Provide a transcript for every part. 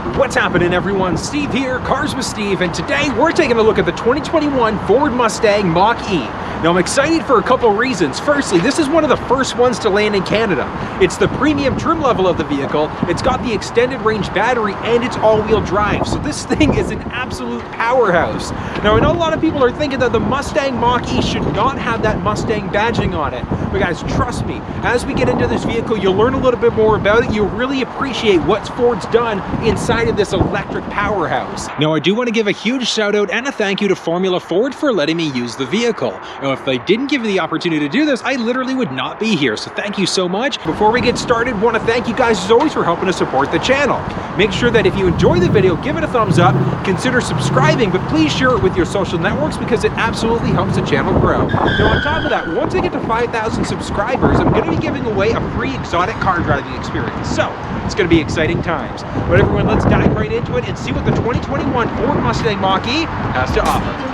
What's happening, everyone? Steve here, Cars with Steve, and today we're taking a look at the 2021 Ford Mustang Mach-E. Now, I'm excited for a couple reasons. Firstly, this is one of the first ones to land in Canada. It's the premium trim level of the vehicle, it's got the extended range battery, and it's all-wheel drive. So this thing is an absolute powerhouse. Now, I know a lot of people are thinking that the Mustang Mach-E should not have that Mustang badging on it. But guys, trust me, as we get into this vehicle, you'll learn a little bit more about it. You'll really appreciate what Ford's done inside of this electric powerhouse. Now, I do want to give a huge shout out and a thank you to Formula Ford for letting me use the vehicle. Now, if they didn't give me the opportunity to do this, I literally would not be here. So thank you so much. Before we get started, I want to thank you guys as always for helping to support the channel. Make sure that if you enjoy the video, give it a thumbs up, consider subscribing, but please share it with your social networks because it absolutely helps the channel grow. Now, on top of that, once I get to 5,000 subscribers, I'm going to be giving away a free exotic car driving experience. So it's going to be exciting times. But everyone, let's dive right into it and see what the 2021 Ford Mustang Mach-E has to offer.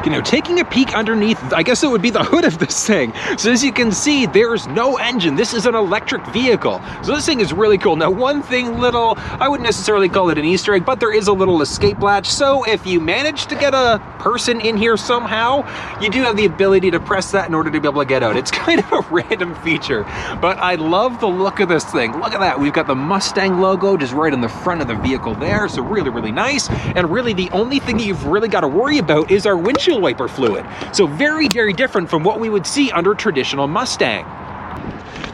You know, taking a peek underneath, I guess it would be the hood of this thing. So as you can see, there's no engine. This is an electric vehicle. So this thing is really cool. Now, one thing little, I wouldn't necessarily call it an Easter egg, but there is a little escape latch. So if you manage to get a person in here somehow, you do have the ability to press that in order to be able to get out. It's kind of a random feature, but I love the look of this thing. Look at that. We've got the Mustang logo just right on the front of the vehicle there. So really, really nice. And really the only thing that you've really got to worry about is our windshield wiper fluid. So very, very different from what we would see under traditional Mustang.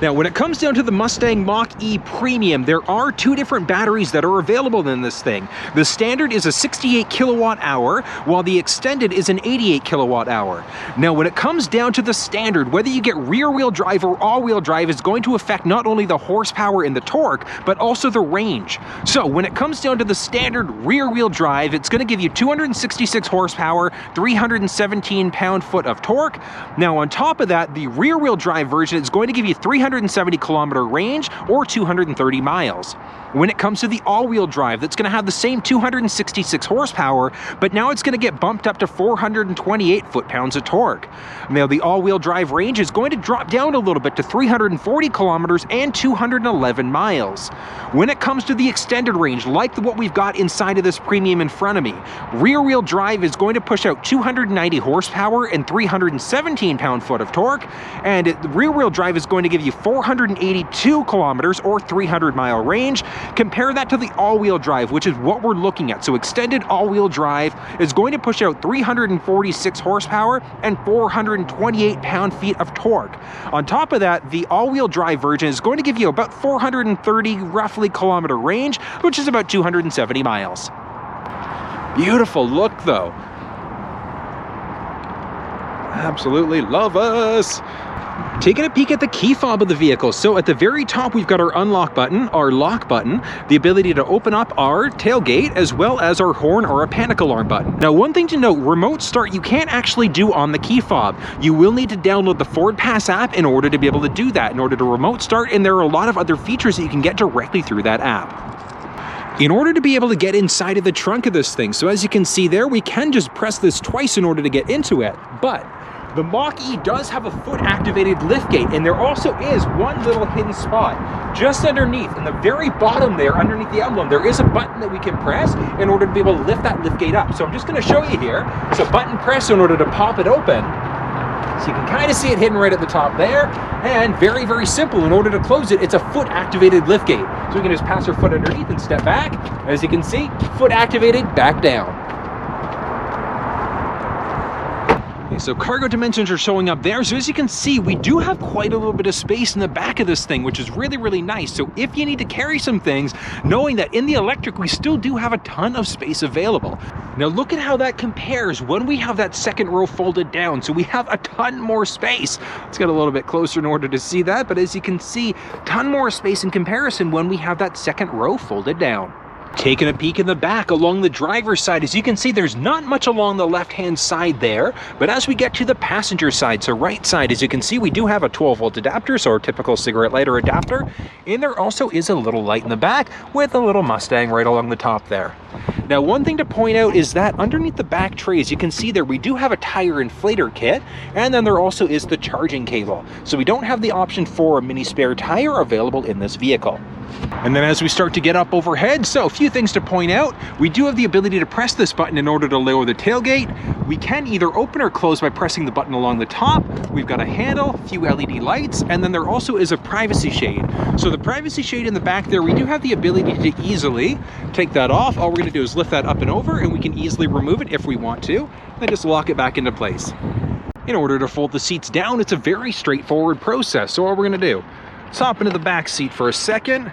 Now, when it comes down to the Mustang Mach-E Premium, there are two different batteries that are available in this thing. The standard is a 68 kilowatt hour, while the extended is an 88 kilowatt hour. Now, when it comes down to the standard, whether you get rear-wheel drive or all-wheel drive is going to affect not only the horsepower and the torque, but also the range. So when it comes down to the standard rear-wheel drive, it's going to give you 266 horsepower, 317 pound-foot of torque. Now, on top of that, the rear-wheel drive version is going to give you 370 kilometer range or 230 miles. When it comes to the all-wheel drive, that's going to have the same 266 horsepower, but now it's going to get bumped up to 428 foot-pounds of torque. Now, the all-wheel drive range is going to drop down a little bit to 340 kilometers and 211 miles. When it comes to the extended range, like what we've got inside of this Premium in front of me, rear-wheel drive is going to push out 290 horsepower and 317 pound-foot of torque, and rear-wheel drive is going to give you 482 kilometers or 300-mile range. Compare that to the all-wheel drive, which is what we're looking at. So extended all-wheel drive is going to push out 346 horsepower and 428 pound-feet of torque. On top of that, the all-wheel drive version is going to give you about 430 roughly kilometer range, which is about 270 miles. Beautiful look, though. Absolutely love us. Taking a peek at the key fob of the vehicle. So at the very top, we've got our unlock button, our lock button, the ability to open up our tailgate, as well as our horn or a panic alarm button. Now, one thing to note, remote start you can't actually do on the key fob. You will need to download the Ford Pass app in order to be able to do that, in order to remote start, and there are a lot of other features that you can get directly through that app. In order to be able to get inside of the trunk of this thing, so as you can see there, we can just press this twice in order to get into it, but the Mach-E does have a foot-activated liftgate, and there also is one little hidden spot. Just underneath, in the very bottom there, underneath the emblem, there is a button that we can press in order to be able to lift that liftgate up. So I'm just going to show you here. It's a button press in order to pop it open. So you can kind of see it hidden right at the top there. And very, very simple. In order to close it, it's a foot-activated liftgate. So we can just pass our foot underneath and step back. As you can see, foot-activated, back down. So cargo dimensions are showing up there. So as you can see, we do have quite a little bit of space in the back of this thing, which is really, really nice. So if you need to carry some things, knowing that in the electric, we still do have a ton of space available. Now look at how that compares when we have that second row folded down. So we have a ton more space. Let's get a little bit closer in order to see that. But as you can see, a ton more space in comparison when we have that second row folded down. Taking a peek in the back along the driver's side, as you can see, there's not much along the left-hand side there, but as we get to the passenger side, so right side, as you can see, we do have a 12-volt adapter, so our typical cigarette lighter adapter, and there also is a little light in the back with a little Mustang right along the top there. Now, one thing to point out is that underneath the back tray, as you can see there, we do have a tire inflator kit, and then there also is the charging cable. So we don't have the option for a mini spare tire available in this vehicle. And then as we start to get up overhead, so a few things to point out. We do have the ability to press this button in order to lower the tailgate. We can either open or close by pressing the button along the top. We've got a handle, a few LED lights, and then there also is a privacy shade. So the privacy shade in the back there, we do have the ability to easily take that off. All we're going to do is lift that up and over, and we can easily remove it if we want to, then just lock it back into place. In order to fold the seats down, it's a very straightforward process. So all we're going to do, let's hop into the back seat for a second,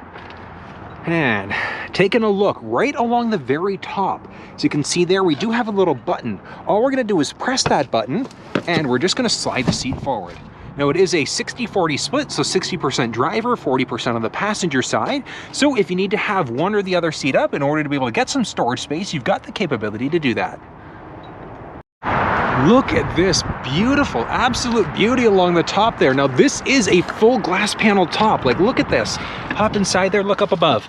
and taking a look right along the very top. As you can see there, we do have a little button. All we're going to do is press that button, and we're just going to slide the seat forward. Now, it is a 60-40 split, so 60% driver, 40% on the passenger side. So if you need to have one or the other seat up in order to be able to get some storage space, you've got the capability to do that. Look at this beautiful, absolute beauty along the top there. Now, this is a full glass panel top. Like, look at this. Hop inside there, look up above.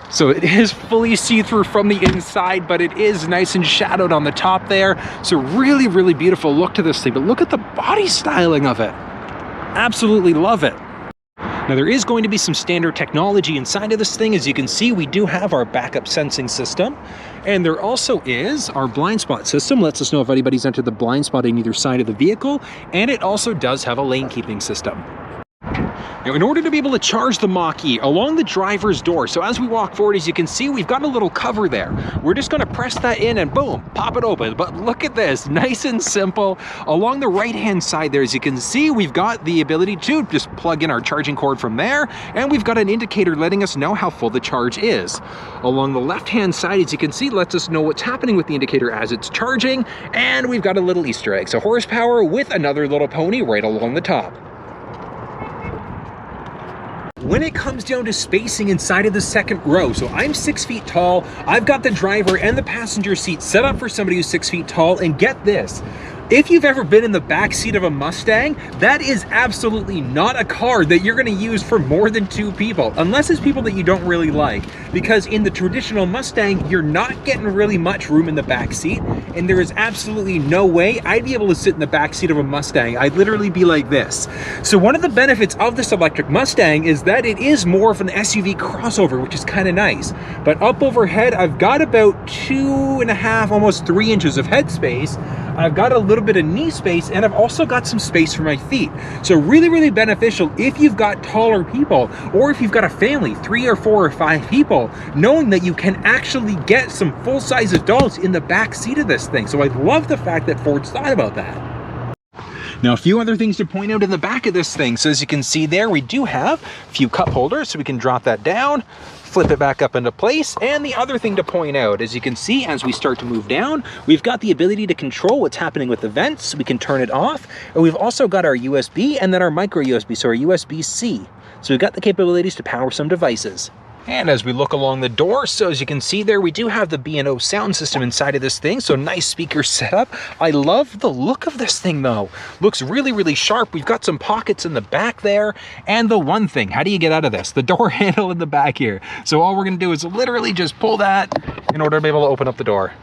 So it is fully see-through from the inside, but it is nice and shadowed on the top there. So really, really beautiful look to this thing. But look at the body styling of it. Absolutely love it. Now, there is going to be some standard technology inside of this thing. As you can see, we do have our backup sensing system, and there also is our blind spot system. Lets us know if anybody's entered the blind spot on either side of the vehicle, and it also does have a lane keeping system. Now, in order to be able to charge the Mach-E along the driver's door, so as we walk forward, as you can see, we've got a little cover there. We're just going to press that in and boom, pop it open. But look at this, nice and simple. Along the right-hand side there, as you can see, we've got the ability to just plug in our charging cord from there, and we've got an indicator letting us know how full the charge is. Along the left-hand side, as you can see, lets us know what's happening with the indicator as it's charging, and we've got a little Easter egg. So horsepower with another little pony right along the top. When it comes down to spacing inside of the second row, so I'm 6 feet tall, I've got the driver and the passenger seat set up for somebody who's 6 feet tall, and get this, if you've ever been in the back seat of a Mustang, that is absolutely not a car that you're going to use for more than 2 people, unless it's people that you don't really like, because in the traditional Mustang, you're not getting really much room in the back seat, and there is absolutely no way I'd be able to sit in the back seat of a Mustang. I'd literally be like this. So one of the benefits of this electric Mustang is that it is more of an SUV crossover, which is kind of nice. But up overhead, I've got about 2.5, almost 3 inches of headspace. I've got a little bit of knee space, and I've also got some space for my feet. So really, really beneficial if you've got taller people, or if you've got a family, 3 or 4 or 5 people, knowing that you can actually get some full-size adults in the back seat of this thing. So I love the fact that Ford's thought about that. Now, a few other things to point out in the back of this thing. So as you can see there, we do have a few cup holders, so we can drop that down, flip it back up into place. And the other thing to point out, as you can see, as we start to move down, we've got the ability to control what's happening with the vents. We can turn it off, and we've also got our USB and then our micro USB, so our USB-C. So we've got the capabilities to power some devices. And as we look along the door, so as you can see there, we do have the B&O sound system inside of this thing, so nice speaker setup. I love the look of this thing though. Looks really, really sharp. We've got some pockets in the back there. And the one thing, how do you get out of this? The door handle in the back here. So all we're gonna do is literally just pull that in order to be able to open up the door.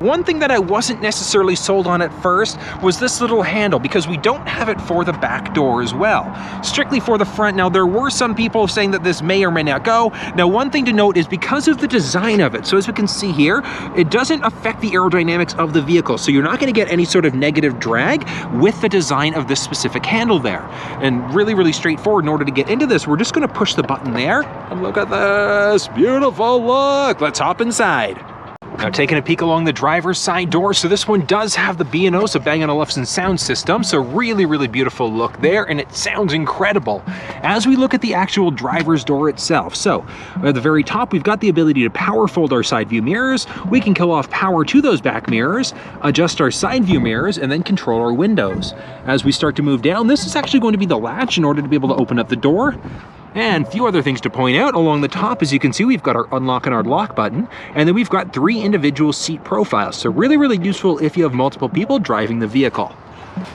One thing that I wasn't necessarily sold on at first was this little handle, because we don't have it for the back door as well. Strictly for the front. Now, there were some people saying that this may or may not go. Now, one thing to note is because of the design of it, so as we can see here, it doesn't affect the aerodynamics of the vehicle. So you're not going to get any sort of negative drag with the design of this specific handle there. And really, really straightforward. In order to get into this, we're just going to push the button there. And look at this beautiful look. Let's hop inside. Now, taking a peek along the driver's side door, so this one does have the B&O, so Bang & Olufsen sound system, so really, really beautiful look there, and it sounds incredible. As we look at the actual driver's door itself, so at the very top, we've got the ability to power fold our side view mirrors. We can kill off power to those back mirrors, adjust our side view mirrors, and then control our windows. As we start to move down, this is actually going to be the latch in order to be able to open up the door. And a few other things to point out along the top, as you can see, we've got our unlock and our lock button, and then we've got 3 individual seat profiles. So really, really useful if you have multiple people driving the vehicle.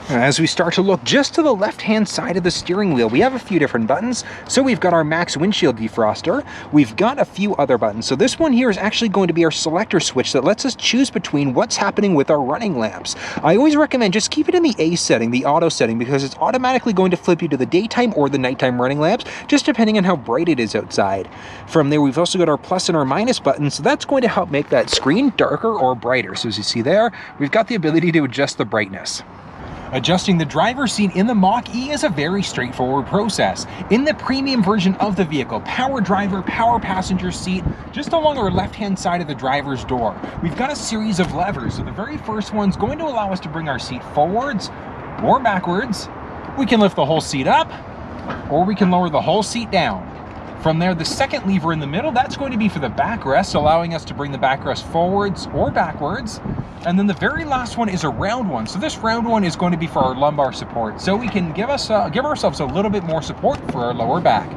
As we start to look just to the left-hand side of the steering wheel, we have a few different buttons. So we've got our max windshield defroster. We've got a few other buttons. So this one here is actually going to be our selector switch that lets us choose between what's happening with our running lamps. I always recommend just keep it in the A setting, the auto setting, because it's automatically going to flip you to the daytime or the nighttime running lamps, just depending on how bright it is outside. From there, we've also got our plus and our minus buttons. So that's going to help make that screen darker or brighter. So as you see there, we've got the ability to adjust the brightness. Adjusting the driver's seat in the Mach-E is a very straightforward process. In the premium version of the vehicle, power driver, power passenger seat, just along our left-hand side of the driver's door, we've got a series of levers. So the very first one's going to allow us to bring our seat forwards or backwards. We can lift the whole seat up, or we can lower the whole seat down. From there, the second lever in the middle, that's going to be for the backrest, allowing us to bring the backrest forwards or backwards. And then the very last one is a round one. So this round one is going to be for our lumbar support. So we can give ourselves a little bit more support for our lower back.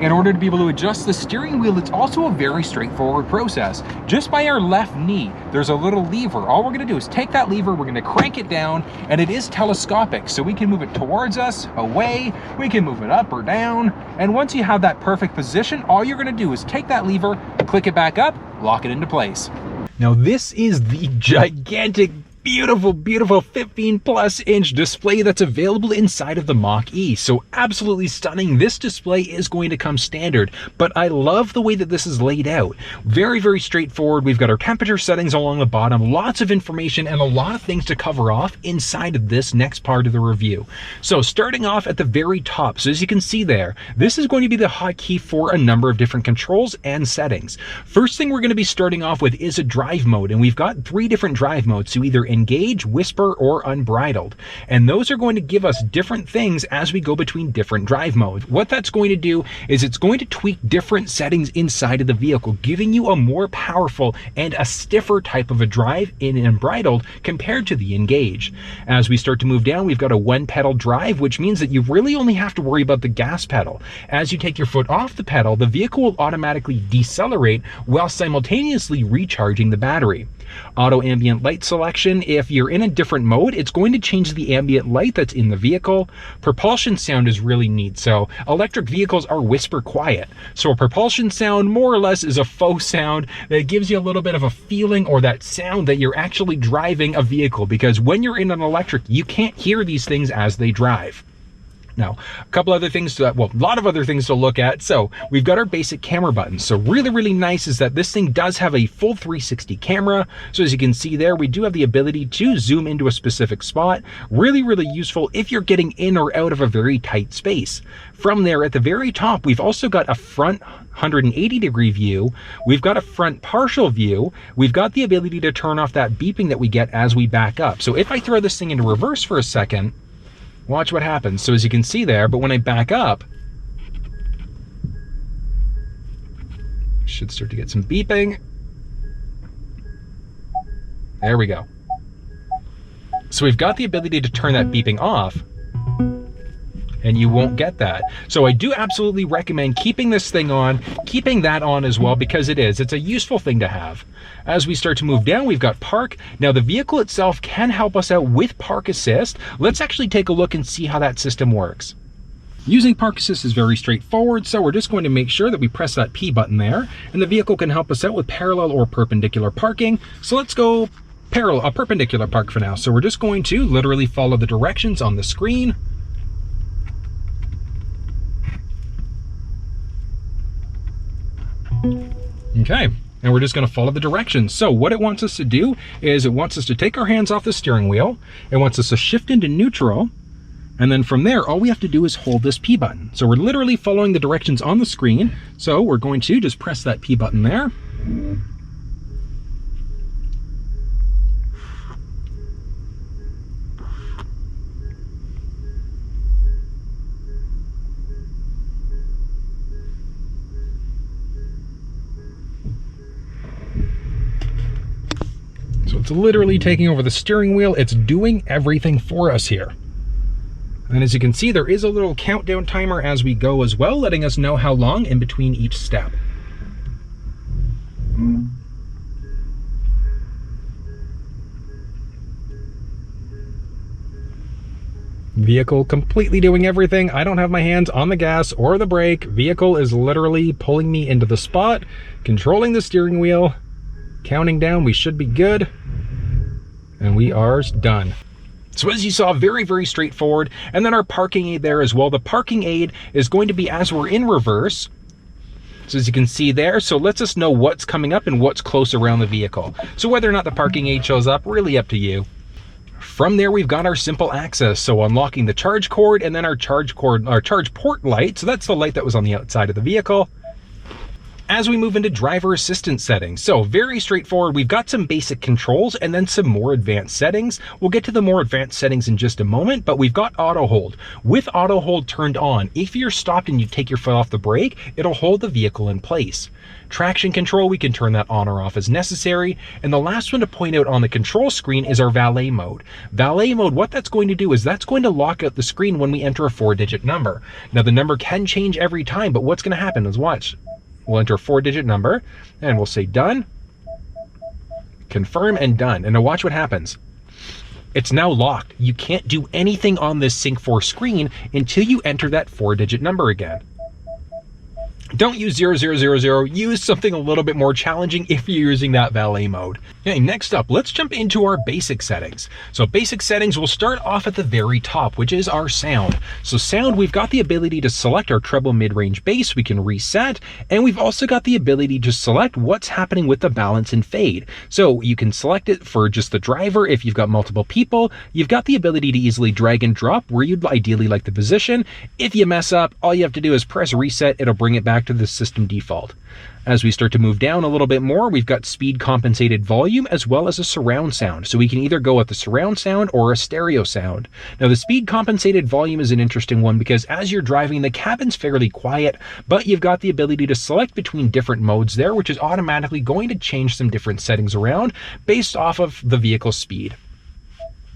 In order to be able to adjust the steering wheel, it's also a very straightforward process. Just by our left knee, there's a little lever. All we're gonna do is take that lever, we're gonna crank it down, and it is telescopic. So we can move it towards us, away, we can move it up or down. And once you have that perfect position, all you're gonna do is take that lever, click it back up, lock it into place. Now this is the gigantic, beautiful 15+ inch display that's available inside of the Mach-E. So absolutely stunning. This display is going to come standard, but I love the way that this is laid out. Very, very straightforward. We've got our temperature settings along the bottom, lots of information and a lot of things to cover off inside of this next part of the review. So starting off at the very top, so as you can see there, this is going to be the hotkey for a number of different controls and settings. First thing we're going to be starting off with is a drive mode, and we've got 3 different drive modes. So either engage, whisper, or unbridled. And those are going to give us different things as we go between different drive modes. What that's going to do is it's going to tweak different settings inside of the vehicle, giving you a more powerful and a stiffer type of a drive in unbridled compared to the engage. As we start to move down, we've got a 1-pedal drive, which means that you really only have to worry about the gas pedal. As you take your foot off the pedal, the vehicle will automatically decelerate while simultaneously recharging the battery. Auto ambient light selection, if you're in a different mode, it's going to change the ambient light that's in the vehicle. Propulsion sound is really neat. So electric vehicles are whisper quiet. So a propulsion sound more or less is a faux sound that gives you a little bit of a feeling or that sound that you're actually driving a vehicle, because when you're in an electric, you can't hear these things as they drive. Now, a couple other things, a lot of other things to look at. So we've got our basic camera buttons. So really, really nice is that this thing does have a full 360 camera. So as you can see there, we do have the ability to zoom into a specific spot. Really, really useful if you're getting in or out of a very tight space. From there, at the very top, we've also got a front 180-degree view. We've got a front partial view. We've got the ability to turn off that beeping that we get as we back up. So if I throw this thing into reverse for a second, watch what happens. So as you can see there, but when I back up, should start to get some beeping. There we go. So we've got the ability to turn that beeping off, and you won't get that. So I do absolutely recommend keeping this thing on, keeping that on as well, because it's a useful thing to have. As we start to move down, we've got park. Now the vehicle itself can help us out with park assist. Let's actually take a look and see how that system works. Using park assist is very straightforward, so we're just going to make sure that we press that P button there, and the vehicle can help us out with parallel or perpendicular parking. So let's go perpendicular park for now. So we're just going to literally follow the directions on the screen. Okay, and we're just going to follow the directions. So what it wants us to do is it wants us to take our hands off the steering wheel. It wants us to shift into neutral. And then from there, all we have to do is hold this P button. So we're literally following the directions on the screen. So we're going to just press that P button there. So it's literally taking over the steering wheel. It's doing everything for us here. And as you can see, there is a little countdown timer as we go as well, letting us know how long in between each step. Vehicle completely doing everything. I don't have my hands on the gas or the brake. Vehicle is literally pulling me into the spot, controlling the steering wheel, counting down. We should be good. And we are done. So as you saw, very, very straightforward. And then our parking aid there as well. The parking aid is going to be as we're in reverse. So as you can see there, so lets us know what's coming up and what's close around the vehicle. So whether or not the parking aid shows up, really up to you. From there, we've got our simple access. So unlocking the charge cord and then our charge port light. So that's the light that was on the outside of the vehicle. As we move into driver assistance settings, so very straightforward. We've got some basic controls and then some more advanced settings. We'll get to the more advanced settings in just a moment, but we've got auto hold. With auto hold turned on, if you're stopped and you take your foot off the brake, it'll hold the vehicle in place. Traction control, we can turn that on or off as necessary. And the last one to point out on the control screen is our valet mode. Valet mode, what that's going to do is that's going to lock out the screen when we enter a 4-digit number. Now the number can change every time, but what's going to happen is watch. We'll enter a 4-digit number and we'll say done, confirm, and done. And now watch what happens. It's now locked. You can't do anything on this Sync4 screen until you enter that 4-digit number again. Don't use 0000, use something a little bit more challenging if you're using that valet mode. Okay, next up, let's jump into our basic settings. So basic settings, we'll start off at the very top, which is our sound. So sound, we've got the ability to select our treble, mid-range, bass, we can reset, and we've also got the ability to select what's happening with the balance and fade. So you can select it for just the driver. If you've got multiple people, you've got the ability to easily drag and drop where you'd ideally like the position. If you mess up, all you have to do is press reset, it'll bring it back to the system default. As we start to move down a little bit more, we've got speed compensated volume as well as a surround sound. So we can either go with the surround sound or a stereo sound. Now the speed compensated volume is an interesting one because as you're driving, the cabin's fairly quiet, but you've got the ability to select between different modes there, which is automatically going to change some different settings around based off of the vehicle speed.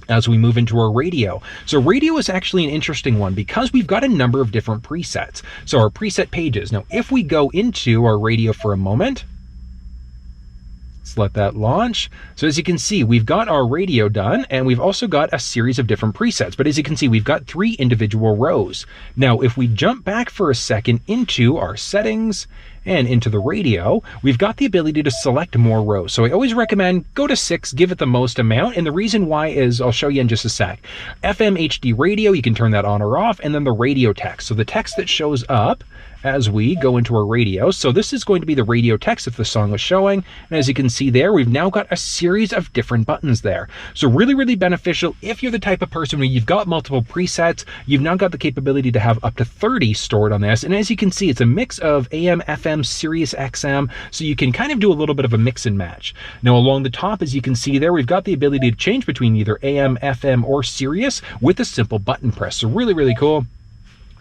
As we move into our radio. So radio is actually an interesting one because we've got a number of different presets. So our preset pages. Now, if we go into our radio for a moment, let's let that launch. So as you can see, we've got our radio done and we've also got a series of different presets. But as you can see, we've got 3 individual rows. Now, if we jump back for a second into our settings and into the radio, we've got the ability to select more rows. So I always recommend go to 6, give it the most amount. And the reason why is I'll show you in just a sec. FM HD radio, you can turn that on or off, and then the radio text. So the text that shows up as we go into our radio. So this is going to be the radio text if the song was showing. And as you can see there, we've now got a series of different buttons there. So really, really beneficial if you're the type of person where you've got multiple presets, you've now got the capability to have up to 30 stored on this. And as you can see, it's a mix of AM, FM, Sirius XM. So you can kind of do a little bit of a mix and match. Now along the top, as you can see there, we've got the ability to change between either AM, FM, or Sirius with a simple button press. So really, really cool.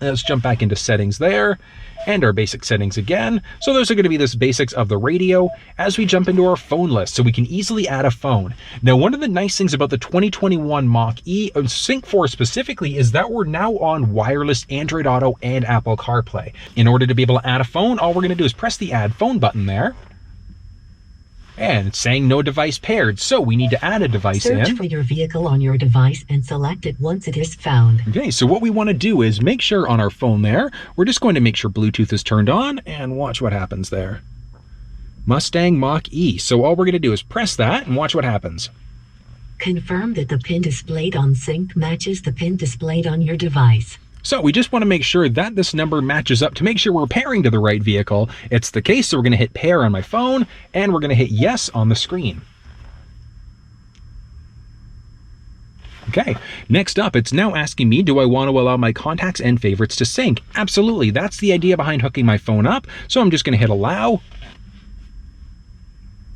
Let's jump back into settings there and our basic settings again. So those are going to be the basics of the radio as we jump into our phone list. So we can easily add a phone. Now, one of the nice things about the 2021 Mach-E and Sync4 specifically is that we're now on wireless Android Auto and Apple CarPlay. In order to be able to add a phone, all we're going to do is press the add phone button there. And it's saying no device paired, so we need to add a device in. Search for your vehicle on your device and select it once it is found. Okay, so what we want to do is make sure on our phone there, we're just going to make sure Bluetooth is turned on and watch what happens there. Mustang Mach-E. So all we're going to do is press that and watch what happens. Confirm that the pin displayed on Sync matches the pin displayed on your device. So we just want to make sure that this number matches up to make sure we're pairing to the right vehicle. It's the case, so we're going to hit pair on my phone, and we're going to hit yes on the screen. Okay, next up, it's now asking me, do I want to allow my contacts and favorites to sync? Absolutely, that's the idea behind hooking my phone up. So I'm just going to hit allow.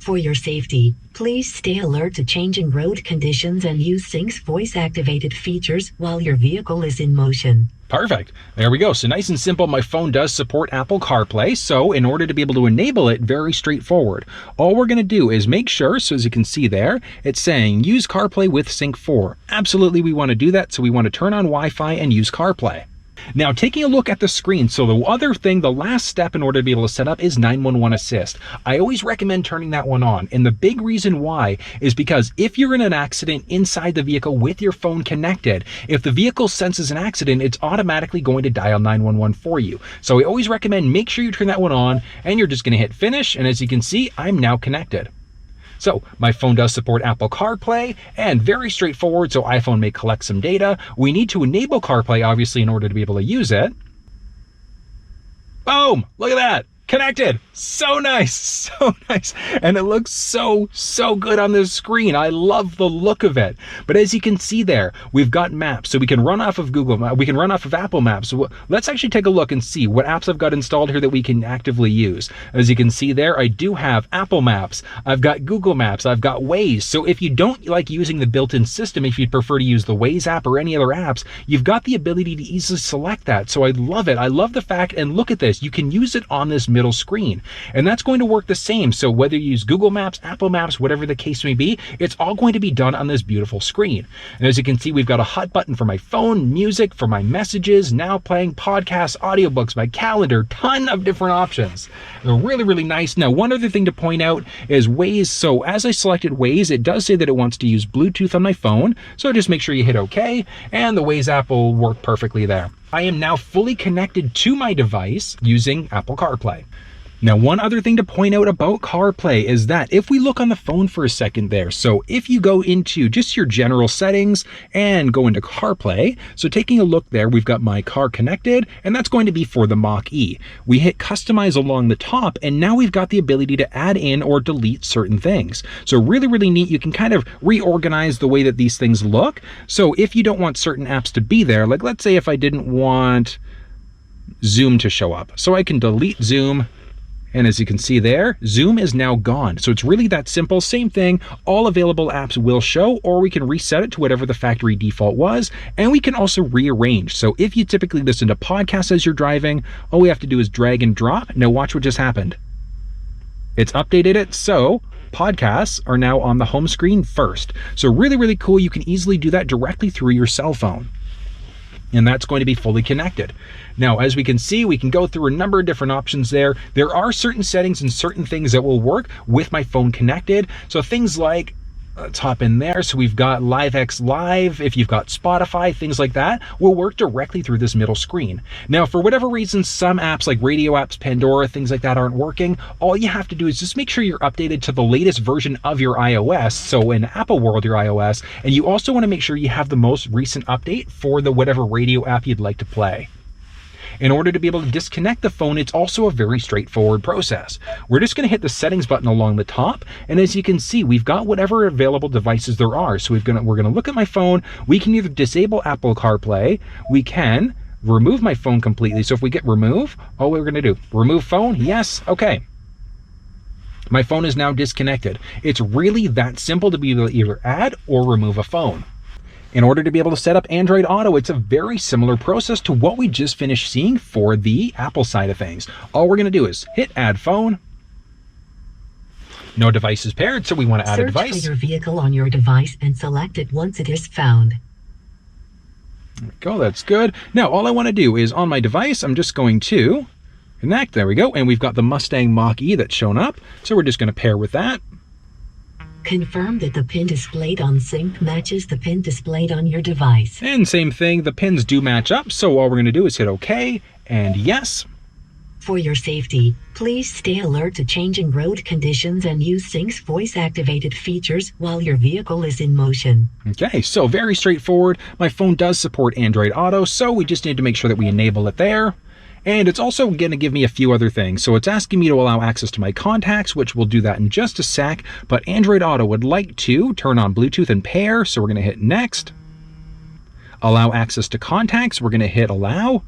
For your safety, please stay alert to changing road conditions and use Sync's voice-activated features while your vehicle is in motion. Perfect. There we go. So nice and simple. My phone does support Apple CarPlay. So in order to be able to enable it, very straightforward. All we're going to do is make sure, so as you can see there, it's saying use CarPlay with Sync4. Absolutely, we want to do that. So we want to turn on Wi-Fi and use CarPlay. Now, taking a look at the screen, so the other thing, the last step in order to be able to set up is 911 Assist. I always recommend turning that one on, and the big reason why is because if you're in an accident inside the vehicle with your phone connected, if the vehicle senses an accident, it's automatically going to dial 911 for you. So I always recommend make sure you turn that one on, and you're just going to hit finish, and as you can see, I'm now connected. So my phone does support Apple CarPlay, and very straightforward, so iPhone may collect some data. We need to enable CarPlay, obviously, in order to be able to use it. Boom! Look at that! Connected! So nice! So nice! And it looks so good on this screen. I love the look of it. But as you can see there, we've got maps. So we can run off of Google Maps. We can run off of Apple Maps. So let's actually take a look and see what apps I've got installed here that we can actively use. As you can see there, I do have Apple Maps. I've got Google Maps. I've got Waze. So if you don't like using the built-in system, if you'd prefer to use the Waze app or any other apps, you've got the ability to easily select that. So I love it. I love the fact, and look at this, you can use it on this middle screen, and that's going to work the same. So whether you use Google Maps, Apple Maps, whatever the case may be, it's all going to be done on this beautiful screen. And as you can see, we've got a hot button for my phone, music, for my messages, now playing podcasts, audiobooks, my calendar, ton of different options. They're really nice. Now, one other thing to point out is Waze. So as I selected Waze, it does say that it wants to use Bluetooth on my phone, so just make sure you hit OK, and the Waze app will work perfectly there. I am now fully connected to my device using Apple CarPlay. Now, one other thing to point out about CarPlay is that if we look on the phone for a second there, so if you go into just your general settings and go into CarPlay, so taking a look there, we've got my car connected, and that's going to be for the Mach-E. We hit customize along the top, and now we've got the ability to add in or delete certain things. So really neat. You can kind of reorganize the way that these things look. So if you don't want certain apps to be there, like let's say if I didn't want Zoom to show up, so I can delete Zoom. And as you can see there, Zoom is now gone. So it's really that simple. Same thing, all available apps will show, or we can reset it to whatever the factory default was, and we can also rearrange. So if you typically listen to podcasts as you're driving, all we have to do is drag and drop. Now watch what just happened. It's updated it, so podcasts are now on the home screen first. So really cool. You can easily do that directly through your cell phone. And that's going to be fully connected. Now, as we can see, we can go through a number of different options there. There are certain settings and certain things that will work with my phone connected. So things like, let's hop in there. So we've got LiveX Live. If you've got Spotify, things like that will work directly through this middle screen. Now, for whatever reason, some apps like radio apps, Pandora, things like that aren't working. All you have to do is just make sure you're updated to the latest version of your iOS. So in Apple world, your iOS, and you also want to make sure you have the most recent update for the whatever radio app you'd like to play. In order to be able to disconnect the phone, it's also a very straightforward process. We're just going to hit the settings button along the top, and as you can see, we've got whatever available devices there are. So we're going to look at my phone. We can either disable Apple CarPlay, we can remove my phone completely. So if we get remove, all we're going to do, remove phone, yes, okay. My phone is now disconnected. It's really that simple to be able to either add or remove a phone. In order to be able to set up Android Auto, it's a very similar process to what we just finished seeing for the Apple side of things. All we're going to do is hit add phone. No device is paired, so we want to add a device. Search for your vehicle on your device and select it once it is found. There we go, that's good. Now, all I want to do is on my device, I'm just going to connect. There we go. And we've got the Mustang Mach-E that's shown up. So we're just going to pair with that. Confirm that the pin displayed on Sync matches the pin displayed on your device. And same thing, the pins do match up, so all we're going to do is hit OK and yes. For your safety, please stay alert to changing road conditions and use Sync's voice-activated features while your vehicle is in motion. Okay, so very straightforward. My phone does support Android Auto, so we just need to make sure that we enable it there. And it's also going to give me a few other things. So it's asking me to allow access to my contacts, which we'll do that in just a sec. But Android Auto would like to turn on Bluetooth and pair, so we're going to hit next. Allow access to contacts, we're going to hit allow.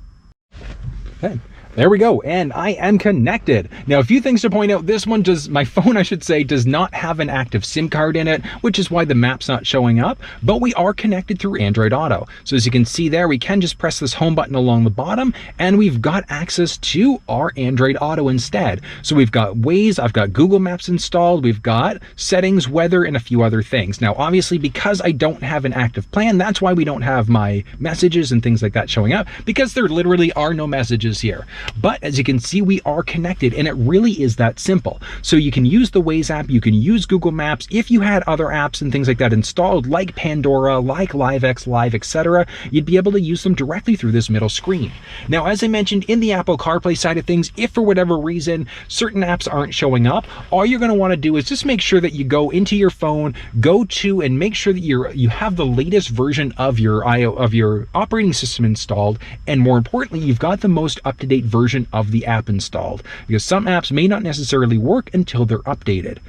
Okay. There we go, and I am connected. Now, a few things to point out. This one my phone, I should say, does not have an active SIM card in it, which is why the map's not showing up, but we are connected through Android Auto. So as you can see there, we can just press this home button along the bottom, and we've got access to our Android Auto instead. So we've got Waze, I've got Google Maps installed, we've got settings, weather, and a few other things. Now, obviously, because I don't have an active plan, that's why we don't have my messages and things like that showing up, because there literally are no messages here. But as you can see, we are connected, and it really is that simple. So you can use the Waze app, you can use Google Maps. If you had other apps and things like that installed, like Pandora, like LiveX Live, etc., you'd be able to use them directly through this middle screen. Now, as I mentioned, in the Apple CarPlay side of things, if for whatever reason certain apps aren't showing up, all you're going to want to do is just make sure that you go into your phone, go to and make sure that you have the latest version of your operating system installed, and more importantly, you've got the most up-to-date version of the app installed, because some apps may not necessarily work until they're updated.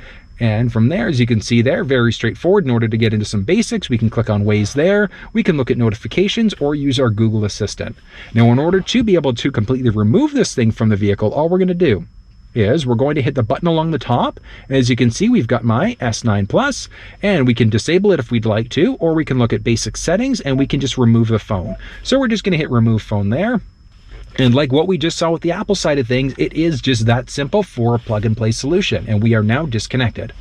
And from there, as you can see there, very straightforward. In order to get into some basics, we can click on Waze there. We can look at notifications or use our Google Assistant. Now, in order to be able to completely remove this thing from the vehicle, all we're going to do is we're going to hit the button along the top. As you can see, we've got my S9 Plus, and we can disable it if we'd like to, or we can look at basic settings and we can just remove the phone. So we're just going to hit remove phone there. And like what we just saw with the Apple side of things, it is just that simple for a plug-and-play solution, and we are now disconnected.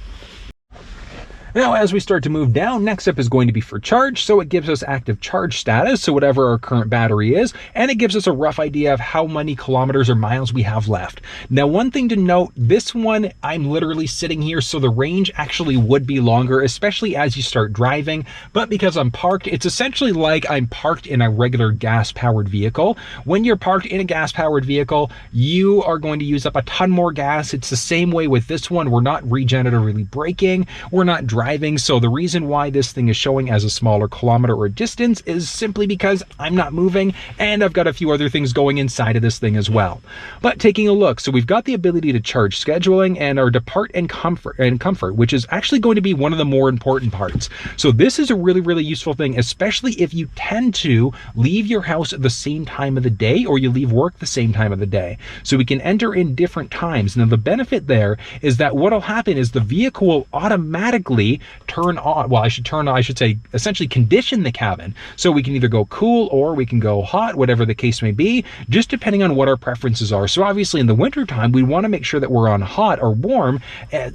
Now, as we start to move down, next up is going to be for charge. So it gives us active charge status, so whatever our current battery is, and it gives us a rough idea of how many kilometers or miles we have left. Now, one thing to note, this one, I'm literally sitting here, so the range actually would be longer, especially as you start driving. But because I'm parked, it's essentially like I'm parked in a regular gas-powered vehicle. When you're parked in a gas-powered vehicle, you are going to use up a ton more gas. It's the same way with this one. We're not regeneratively braking. We're not driving. So the reason why this thing is showing as a smaller kilometer or distance is simply because I'm not moving, and I've got a few other things going inside of this thing as well. But taking a look, so we've got the ability to charge scheduling and our depart and comfort, which is actually going to be one of the more important parts. So this is a really, really useful thing, especially if you tend to leave your house at the same time of the day, or you leave work the same time of the day. So we can enter in different times. Now, the benefit there is that what'll happen is the vehicle will automatically turn on, well, I should say essentially condition the cabin. So we can either go cool or we can go hot, whatever the case may be, just depending on what our preferences are. So obviously in the winter time, we want to make sure that we're on hot or warm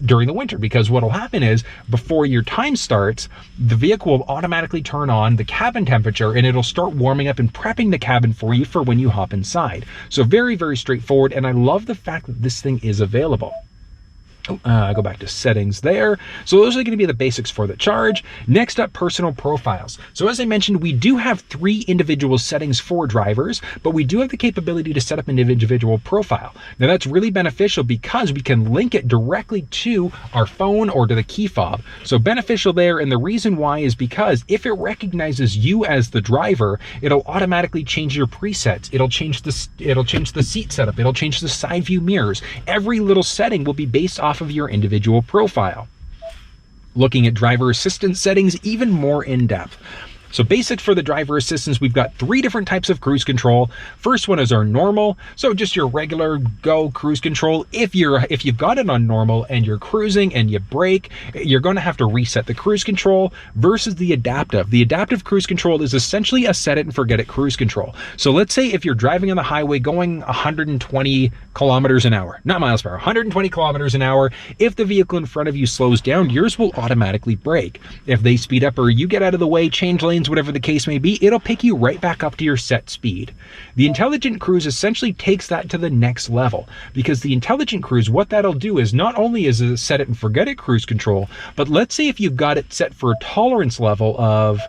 during the winter, because what'll happen is before your time starts, the vehicle will automatically turn on the cabin temperature, and it'll start warming up and prepping the cabin for you for when you hop inside. So very, very straightforward. And I love the fact that this thing is available. Go back to settings there. So those are going to be the basics for the charge. Next up, personal profiles. So as I mentioned, we do have 3 individual settings for drivers, but we do have the capability to set up an individual profile. Now that's really beneficial because we can link it directly to our phone or to the key fob. So beneficial there, and the reason why is because if it recognizes you as the driver, it'll automatically change your presets. It'll change the seat setup. It'll change the side view mirrors. Every little setting will be based off of your individual profile. Looking at driver assistance settings even more in depth. So basic for the driver assistance, we've got 3 different types of cruise control. First one is our normal, so just your regular go cruise control. If you've got it on normal and you're cruising and you brake, you're going to have to reset the cruise control versus the adaptive. The adaptive cruise control is essentially a set it and forget it cruise control. So let's say if you're driving on the highway going 120 kilometers an hour, not miles per hour, 120 kilometers an hour, if the vehicle in front of you slows down, yours will automatically brake. If they speed up or you get out of the way, change lanes, whatever the case may be, it'll pick you right back up to your set speed. The intelligent cruise essentially takes that to the next level, because the intelligent cruise, what that'll do is not only is a set it and forget it cruise control, but let's say if you've got it set for a tolerance level of,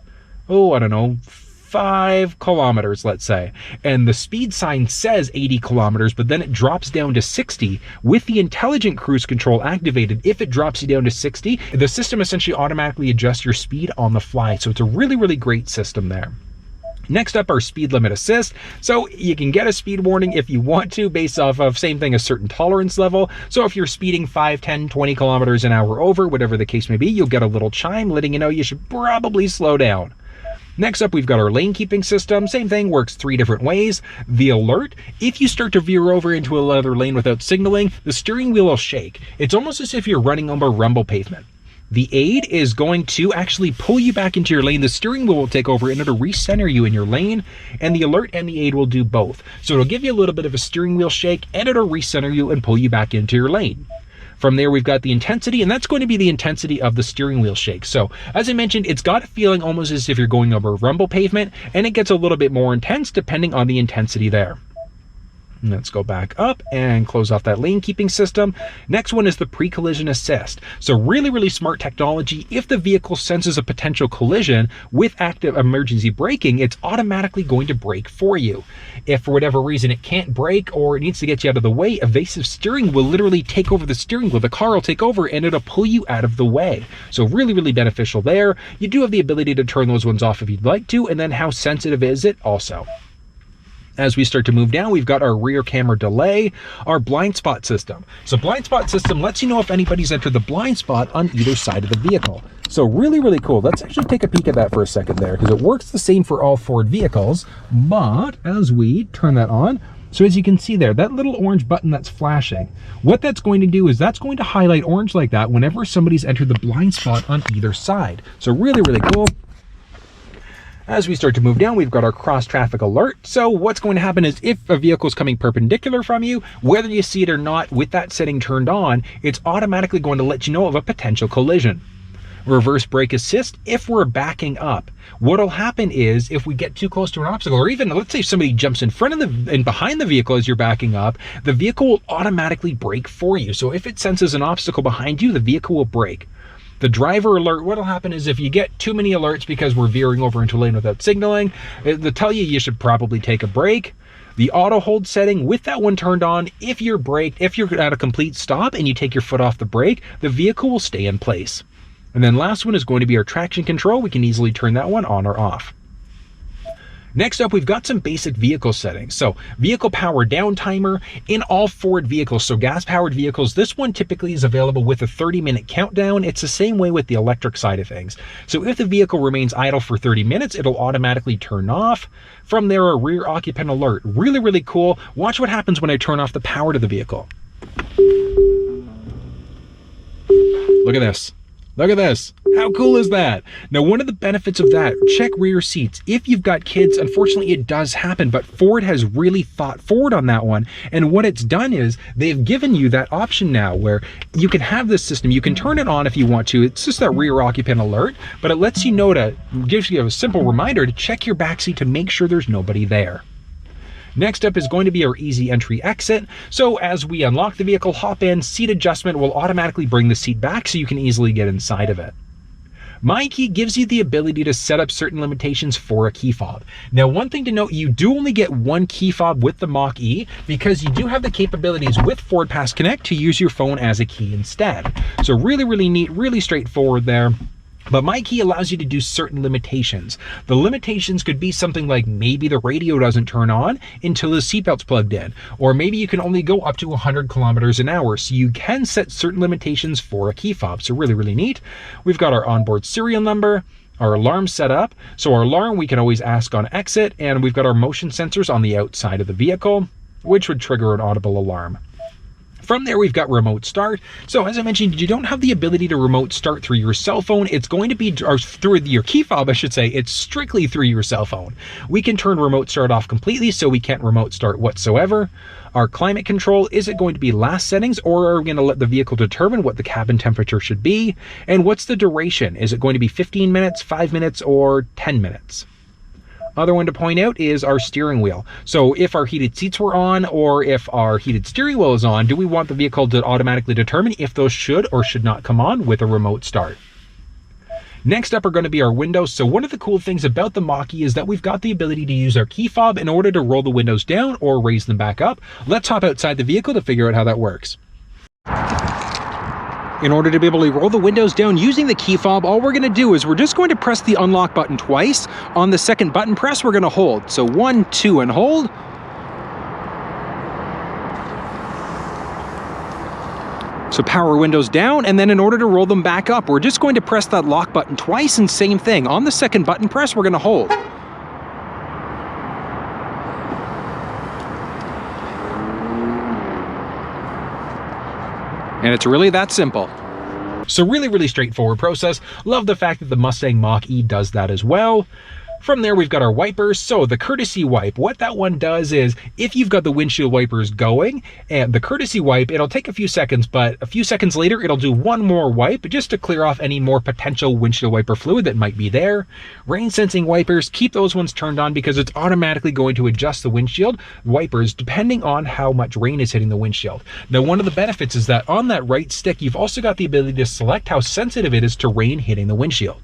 I don't know, 5 kilometers, let's say, and the speed sign says 80 kilometers, but then it drops down to 60. With the intelligent cruise control activated, if it drops you down to 60, the system essentially automatically adjusts your speed on the fly. So it's a really, really great system there. Next up, our speed limit assist. So you can get a speed warning if you want to, based off of same thing, a certain tolerance level. So if you're speeding 5, 10, 20 kilometers an hour over, whatever the case may be, you'll get a little chime letting you know you should probably slow down. Next up, we've got our lane keeping system. Same thing, works 3 different ways. The alert, if you start to veer over into another lane without signaling, the steering wheel will shake. It's almost as if you're running over rumble pavement. The aid is going to actually pull you back into your lane. The steering wheel will take over and it'll recenter you in your lane, and the alert and the aid will do both. So it'll give you a little bit of a steering wheel shake, and it'll recenter you and pull you back into your lane. From there, we've got the intensity, and that's going to be the intensity of the steering wheel shake. So as I mentioned, it's got a feeling almost as if you're going over rumble pavement, and it gets a little bit more intense depending on the intensity there. Let's go back up and close off that lane keeping system. Next one is the pre-collision assist. So really smart technology. If the vehicle senses a potential collision with active emergency braking, it's automatically going to brake for you. If for whatever reason it can't brake or it needs to get you out of the way, evasive steering will literally take over the steering wheel. The car will take over and it'll pull you out of the way. So really beneficial there. You do have the ability to turn those ones off if you'd like to, and then how sensitive is it also. As we start to move down, we've got our rear camera delay, our blind spot system. So blind spot system lets you know if anybody's entered the blind spot on either side of the vehicle. So really cool. Let's actually take a peek at that for a second there, because it works the same for all Ford vehicles. But as we turn that on, so as you can see there, that little orange button that's flashing, what that's going to do is that's going to highlight orange like that whenever somebody's entered the blind spot on either side. So really cool. As we start to move down, we've got our cross traffic alert. So what's going to happen is if a vehicle is coming perpendicular from you, whether you see it or not, with that setting turned on, it's automatically going to let you know of a potential collision. Reverse brake assist if we're backing up. What'll happen is if we get too close to an obstacle, or even let's say somebody jumps in front of and behind the vehicle as you're backing up, the vehicle will automatically brake for you. So if it senses an obstacle behind you, the vehicle will brake. The driver alert, what'll happen is if you get too many alerts because we're veering over into a lane without signaling, they'll tell you should probably take a break. The auto hold setting, with that one turned on, if you're at a complete stop and you take your foot off the brake, the vehicle will stay in place. And then last one is going to be our traction control. We can easily turn that one on or off. Next up, we've got some basic vehicle settings. So vehicle power down timer in all Ford vehicles. So gas powered vehicles, this one typically is available with a 30-minute countdown. It's the same way with the electric side of things. So if the vehicle remains idle for 30 minutes, it'll automatically turn off. From there, a rear occupant alert. Really cool. Watch what happens when I turn off the power to the vehicle. Look at this. Look at this. How cool is that? Now, one of the benefits of that, check rear seats. If you've got kids, unfortunately, it does happen, but Ford has really thought forward on that one. And what it's done is they've given you that option now where you can have this system. You can turn it on if you want to. It's just that rear occupant alert, but it lets you know gives you a simple reminder to check your backseat to make sure there's nobody there. Next up is going to be our easy entry exit. So as we unlock the vehicle, hop in, seat adjustment will automatically bring the seat back so you can easily get inside of it. My Key gives you the ability to set up certain limitations for a key fob. Now, one thing to note, you do only get one key fob with the Mach-E because you do have the capabilities with Ford Pass Connect to use your phone as a key instead. So really neat, really straightforward there. But My Key allows you to do certain limitations. The limitations could be something like maybe the radio doesn't turn on until the seatbelt's plugged in, or maybe you can only go up to 100 kilometers an hour. So you can set certain limitations for a key fob. So really neat. We've got our onboard serial number, our alarm set up. So our alarm we can always ask on exit, and we've got our motion sensors on the outside of the vehicle, which would trigger an audible alarm. From there, we've got remote start. So as I mentioned, you don't have the ability to remote start through your cell phone. It's going to be, or through your key fob, I should say. It's strictly through your cell phone. We can turn remote start off completely, so we can't remote start whatsoever. Our climate control, is it going to be last settings, or are we going to let the vehicle determine what the cabin temperature should be? And what's the duration? Is it going to be 15 minutes, 5 minutes, or 10 minutes? Other one to point out is our steering wheel. So if our heated seats were on, or if our heated steering wheel is on, do we want the vehicle to automatically determine if those should or should not come on with a remote start? Next up are going to be our windows. So one of the cool things about the Mach-E is that we've got the ability to use our key fob in order to roll the windows down or raise them back up. Let's hop outside the vehicle to figure out how that works. In order to be able to roll the windows down using the key fob, all we're going to do is we're just going to press the unlock button twice. On the second button press, we're going to hold. So 1, 2, and hold. So power windows down, and then in order to roll them back up, we're just going to press that lock button twice, and same thing. On the second button press, we're going to hold. And it's really that simple. So really straightforward process. Love the fact that the Mustang Mach-E does that as well. From there, we've got our wipers. So the courtesy wipe, what that one does is, if you've got the windshield wipers going, and the courtesy wipe, it'll take a few seconds, but a few seconds later, it'll do one more wipe just to clear off any more potential windshield wiper fluid that might be there. Rain sensing wipers, keep those ones turned on because it's automatically going to adjust the windshield wipers depending on how much rain is hitting the windshield. Now, one of the benefits is that on that right stick, you've also got the ability to select how sensitive it is to rain hitting the windshield.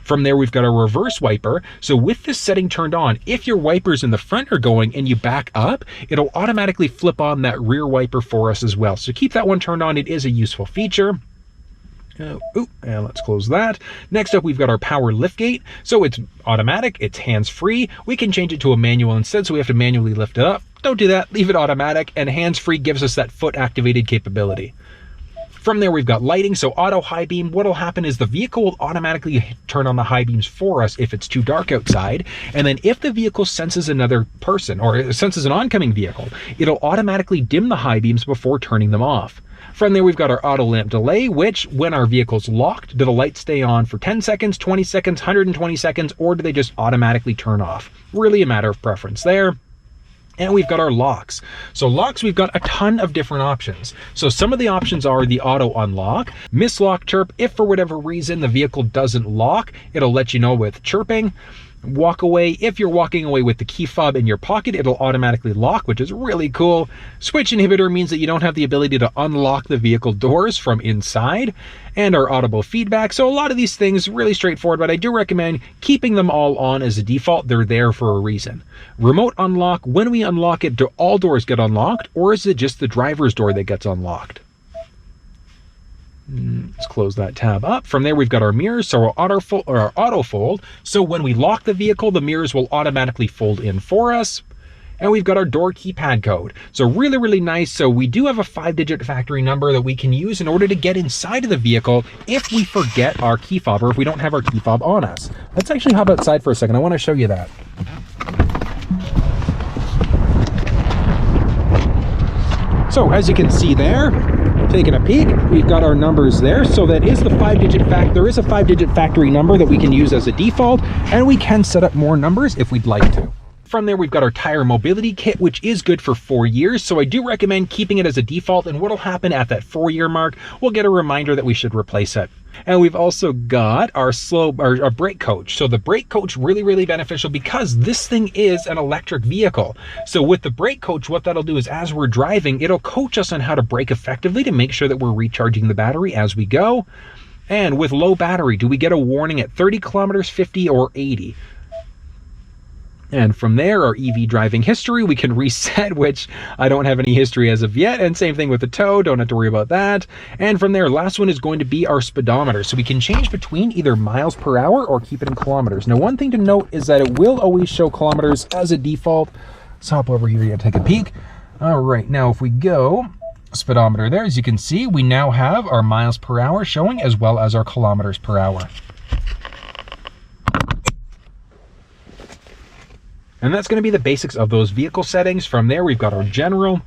From there, we've got a reverse wiper. So with this setting turned on, if your wipers in the front are going and you back up, it'll automatically flip on that rear wiper for us as well. So keep that one turned on. It is a useful feature. And let's close that. Next up, we've got our power liftgate. So it's automatic, it's hands-free. We can change it to a manual instead, so we have to manually lift it up. Don't do that, leave it automatic, and hands-free gives us that foot-activated capability. From there, we've got lighting, so auto high beam. What'll happen is the vehicle will automatically turn on the high beams for us if it's too dark outside. And then if the vehicle senses another person or it senses an oncoming vehicle, it'll automatically dim the high beams before turning them off. From there, we've got our auto lamp delay, which when our vehicle's locked, do the lights stay on for 10 seconds, 20 seconds, 120 seconds, or do they just automatically turn off? Really a matter of preference there. And we've got our locks. So locks, we've got a ton of different options. So some of the options are the auto unlock, mislock chirp. If for whatever reason the vehicle doesn't lock, it'll let you know with chirping. Walk away, if you're walking away with the key fob in your pocket, it'll automatically lock, which is really cool. Switch inhibitor means that you don't have the ability to unlock the vehicle doors from inside. And our audible feedback. So a lot of these things really straightforward, but I do recommend keeping them all on as a default. They're there for a reason. Remote unlock, when we unlock it, do all doors get unlocked, or is it just the driver's door that gets unlocked? Let's close that tab up. From there, we've got our mirrors, so our auto fold. So when we lock the vehicle, the mirrors will automatically fold in for us. And we've got our door keypad code. So really nice. So we do have a 5-digit factory number that we can use in order to get inside of the vehicle if we forget our key fob or if we don't have our key fob on us. Let's actually hop outside for a second. I want to show you that. So as you can see there, taking a peek, we've got our numbers there. So that is the 5-digit there is a 5-digit factory number that we can use as a default, and we can set up more numbers if we'd like to. From there, we've got our tire mobility kit, which is good for 4 years. So I do recommend keeping it as a default, and what'll happen at that 4-year mark, we'll get a reminder that we should replace it. And we've also got our brake coach. So the brake coach, really beneficial because this thing is an electric vehicle. So with the brake coach, what that'll do is as we're driving, it'll coach us on how to brake effectively to make sure that we're recharging the battery as we go. And with low battery, do we get a warning at 30 kilometers, 50, or 80? And from there, our EV driving history, we can reset, which I don't have any history as of yet. And same thing with the tow, don't have to worry about that. And from there, last one is going to be our speedometer. So we can change between either miles per hour or keep it in kilometers. Now, one thing to note is that it will always show kilometers as a default. Let's hop over here and take a peek. All right, now if we go speedometer there, as you can see, we now have our miles per hour showing as well as our kilometers per hour. And that's going to be the basics of those vehicle settings. From there, we've got our general.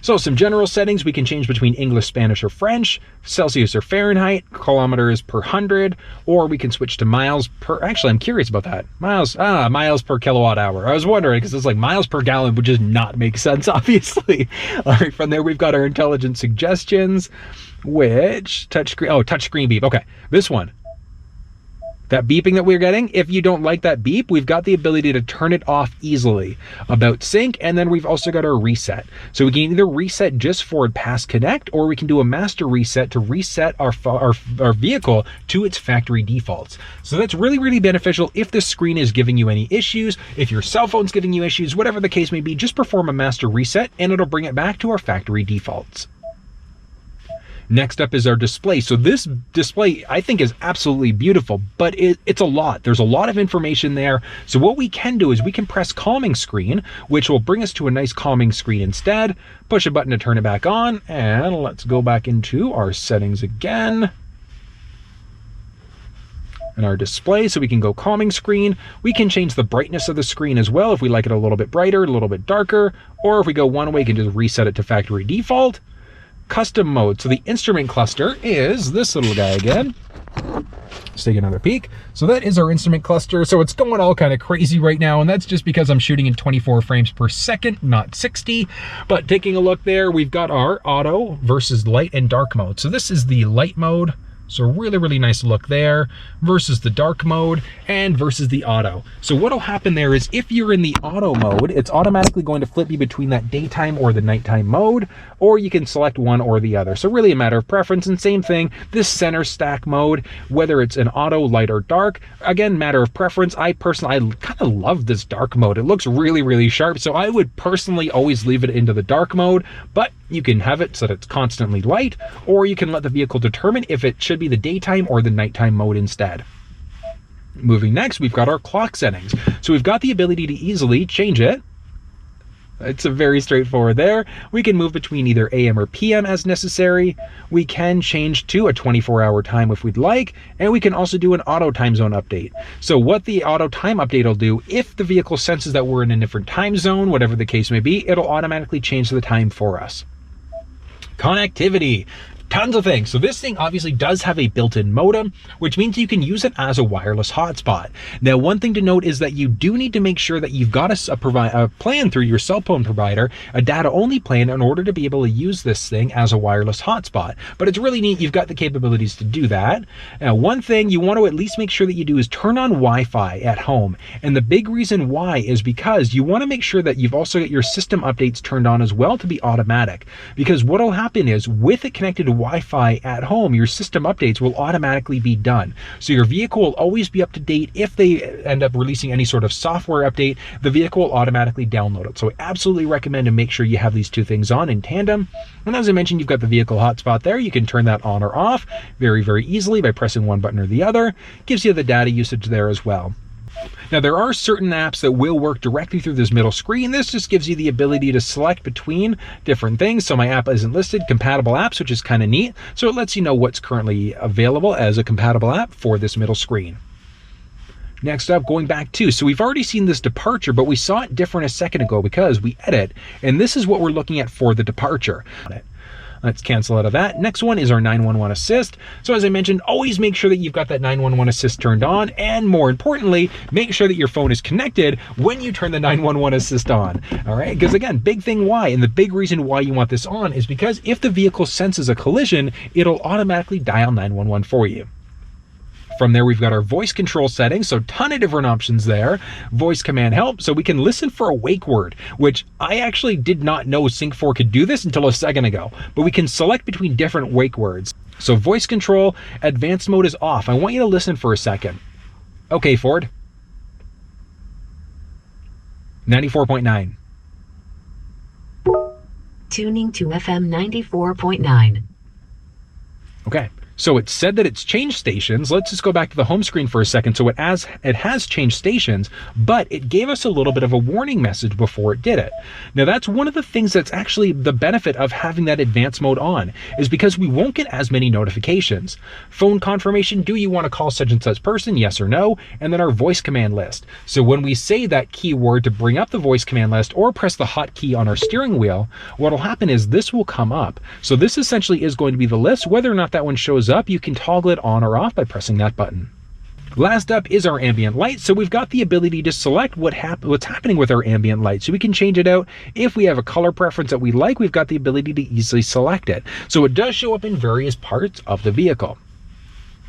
So some general settings, we can change between English, Spanish, or French, Celsius or Fahrenheit, kilometers per 100, or we can switch to miles per, actually, I'm curious about that. Miles per kilowatt hour. I was wondering, because it's like miles per gallon would just not make sense, obviously. All right, from there, we've got our intelligent suggestions, which, touchscreen beep. Okay, this one. That beeping that we're getting, if you don't like that beep, we've got the ability to turn it off easily. About sync, and then we've also got our reset. So we can either reset just Ford Pass Connect, or we can do a master reset to reset our vehicle to its factory defaults. So that's really beneficial if the screen is giving you any issues, if your cell phone's giving you issues, whatever the case may be, just perform a master reset and it'll bring it back to our factory defaults. Next up is our display. So this display I think is absolutely beautiful, but it's a lot. There's a lot of information there. So what we can do is we can press calming screen, which will bring us to a nice calming screen instead. Push a button to turn it back on, and let's go back into our settings again. And our display, so we can go calming screen. We can change the brightness of the screen as well if we like it a little bit brighter, a little bit darker, or if we go one way, we can just reset it to factory default. Custom mode. So the instrument cluster is this little guy again. Let's take another peek. So that is our instrument cluster. So it's going all kind of crazy right now, and that's just because I'm shooting in 24 frames per second, not 60. But taking a look there, we've got our auto versus light and dark mode. So this is the light mode. So really nice look there versus the dark mode and versus the auto. So what'll happen there is if you're in the auto mode, it's automatically going to flip you between that daytime or the nighttime mode, or you can select one or the other. So really a matter of preference. And same thing, this center stack mode, whether it's an auto, light, or dark, again, matter of preference. I personally kind of love this dark mode. It looks really sharp. So I would personally always leave it into the dark mode, but you can have it so that it's constantly light, or you can let the vehicle determine if it should be the daytime or the nighttime mode instead. Moving next, we've got our clock settings. So we've got the ability to easily change it. It's a very straightforward there. We can move between either AM or PM as necessary. We can change to a 24-hour time if we'd like, and we can also do an auto time zone update. So what the auto time update will do, if the vehicle senses that we're in a different time zone, whatever the case may be, it'll automatically change the time for us. Connectivity. Tons of things. So this thing obviously does have a built-in modem, which means you can use it as a wireless hotspot. Now, one thing to note is that you do need to make sure that you've got a plan through your cell phone provider, a data-only plan, in order to be able to use this thing as a wireless hotspot. But it's really neat. You've got the capabilities to do that. Now, one thing you want to at least make sure that you do is turn on Wi-Fi at home. And the big reason why is because you want to make sure that you've also got your system updates turned on as well to be automatic. Because what will happen is with it connected to Wi-Fi at home, your system updates will automatically be done. So your vehicle will always be up to date. If they end up releasing any sort of software update, the vehicle will automatically download it. So I absolutely recommend to make sure you have these two things on in tandem. And as I mentioned, you've got the vehicle hotspot there. You can turn that on or off very easily by pressing one button or the other. Gives you the data usage there as well. Now, there are certain apps that will work directly through this middle screen. This just gives you the ability to select between different things. So my app isn't listed, compatible apps, which is kind of neat. So it lets you know what's currently available as a compatible app for this middle screen. Next up, going back to, so we've already seen this departure, but we saw it different a second ago because we edit, and this is what we're looking at for the departure. Let's cancel out of that. Next one is our 911 assist. So as I mentioned, always make sure that you've got that 911 assist turned on, and more importantly, make sure that your phone is connected when you turn the 911 assist on. All right, because again, big thing why, and the big reason why you want this on is because if the vehicle senses a collision, it'll automatically dial 911 for you. From there, we've got our voice control settings, so ton of different options there. Voice command help, so we can listen for a wake word, which I actually did not know Sync4 could do this until a second ago, but we can select between different wake words. So voice control, advanced mode is off. I want you to listen for a second. Okay, Ford. 94.9. Tuning to FM 94.9. Okay. So it said that it's changed stations. Let's just go back to the home screen for a second. So it has changed stations, but it gave us a little bit of a warning message before it did it. Now that's one of the things that's actually the benefit of having that advanced mode on, is because we won't get as many notifications. Phone confirmation, do you want to call such and such person? Yes or no? And then our voice command list. So when we say that keyword to bring up the voice command list or press the hotkey on our steering wheel, what'll happen is this will come up. So this essentially is going to be the list. Whether or not that one shows up, you can toggle it on or off by pressing that button. Last up is our ambient light. So we've got the ability to select what's happening with our ambient light. So we can change it out. If we have a color preference that we like, we've got the ability to easily select it. So it does show up in various parts of the vehicle.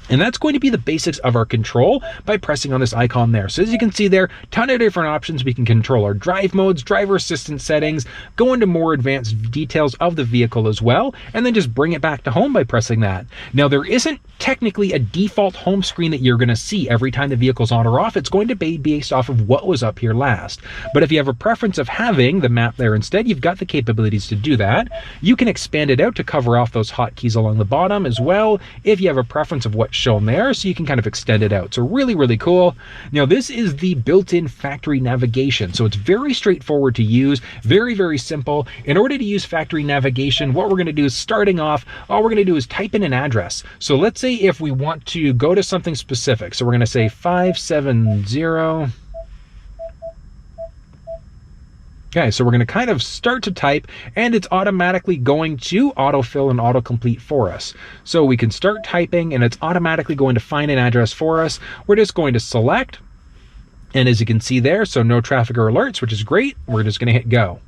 And that's going to be the basics of our control by pressing on this icon there. So as you can see there, ton of different options. We can control our drive modes, driver assistance settings, go into more advanced details of the vehicle as well, and then just bring it back to home by pressing that. Now there isn't technically a default home screen that you're going to see every time the vehicle's on or off. It's going to be based off of what was up here last. But if you have a preference of having the map there instead, you've got the capabilities to do that. You can expand it out to cover off those hotkeys along the bottom as well, if you have a preference of what's shown there, so you can kind of extend it out. So really, really cool. Now this is the built-in factory navigation. So it's very straightforward to use, very, very simple. In order to use factory navigation, what we're going to do is starting off, all we're going to do is type in an address. So let's say if we want to go to something specific. So we're going to say 570. Okay, so we're going to kind of start to type, and it's automatically going to autofill and autocomplete for us. So we can start typing, and it's automatically going to find an address for us. We're just going to select, and as you can see there, so no traffic or alerts, which is great. We're just going to hit go.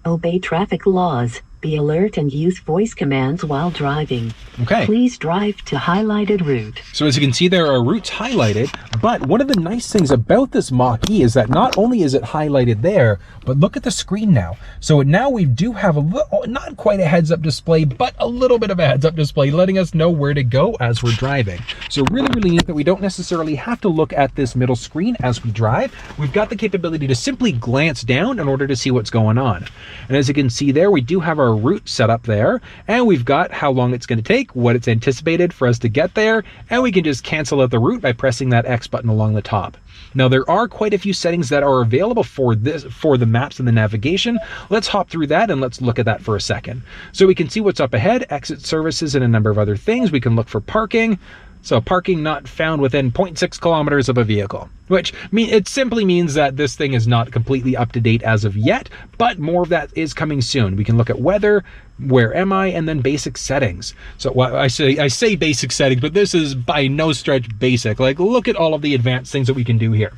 Obey traffic laws. Be alert and use voice commands while driving. Okay. Please drive to highlighted route. So as you can see, there are routes highlighted, but one of the nice things about this Mach-E is that not only is it highlighted there, but look at the screen now. So now we do have a little, not quite a heads-up display, but a little bit of a heads-up display letting us know where to go as we're driving. So really, really neat that we don't necessarily have to look at this middle screen as we drive. We've got the capability to simply glance down in order to see what's going on. And as you can see there, we do have our route set up there, and we've got how long it's going to take, what it's anticipated for us to get there, and we can just cancel out the route by pressing that X button along the top. Now there are quite a few settings that are available for the maps and the navigation. Let's hop through that and let's look at that for a second. So we can see what's up ahead, exit services, and a number of other things. We can look for parking. So parking not found within 0.6 kilometers of a vehicle, which it simply means that this thing is not completely up to date as of yet, but more of that is coming soon. We can look at weather, where am I, and then basic settings. So I say basic settings, but this is by no stretch basic. Like, look at all of the advanced things that we can do here.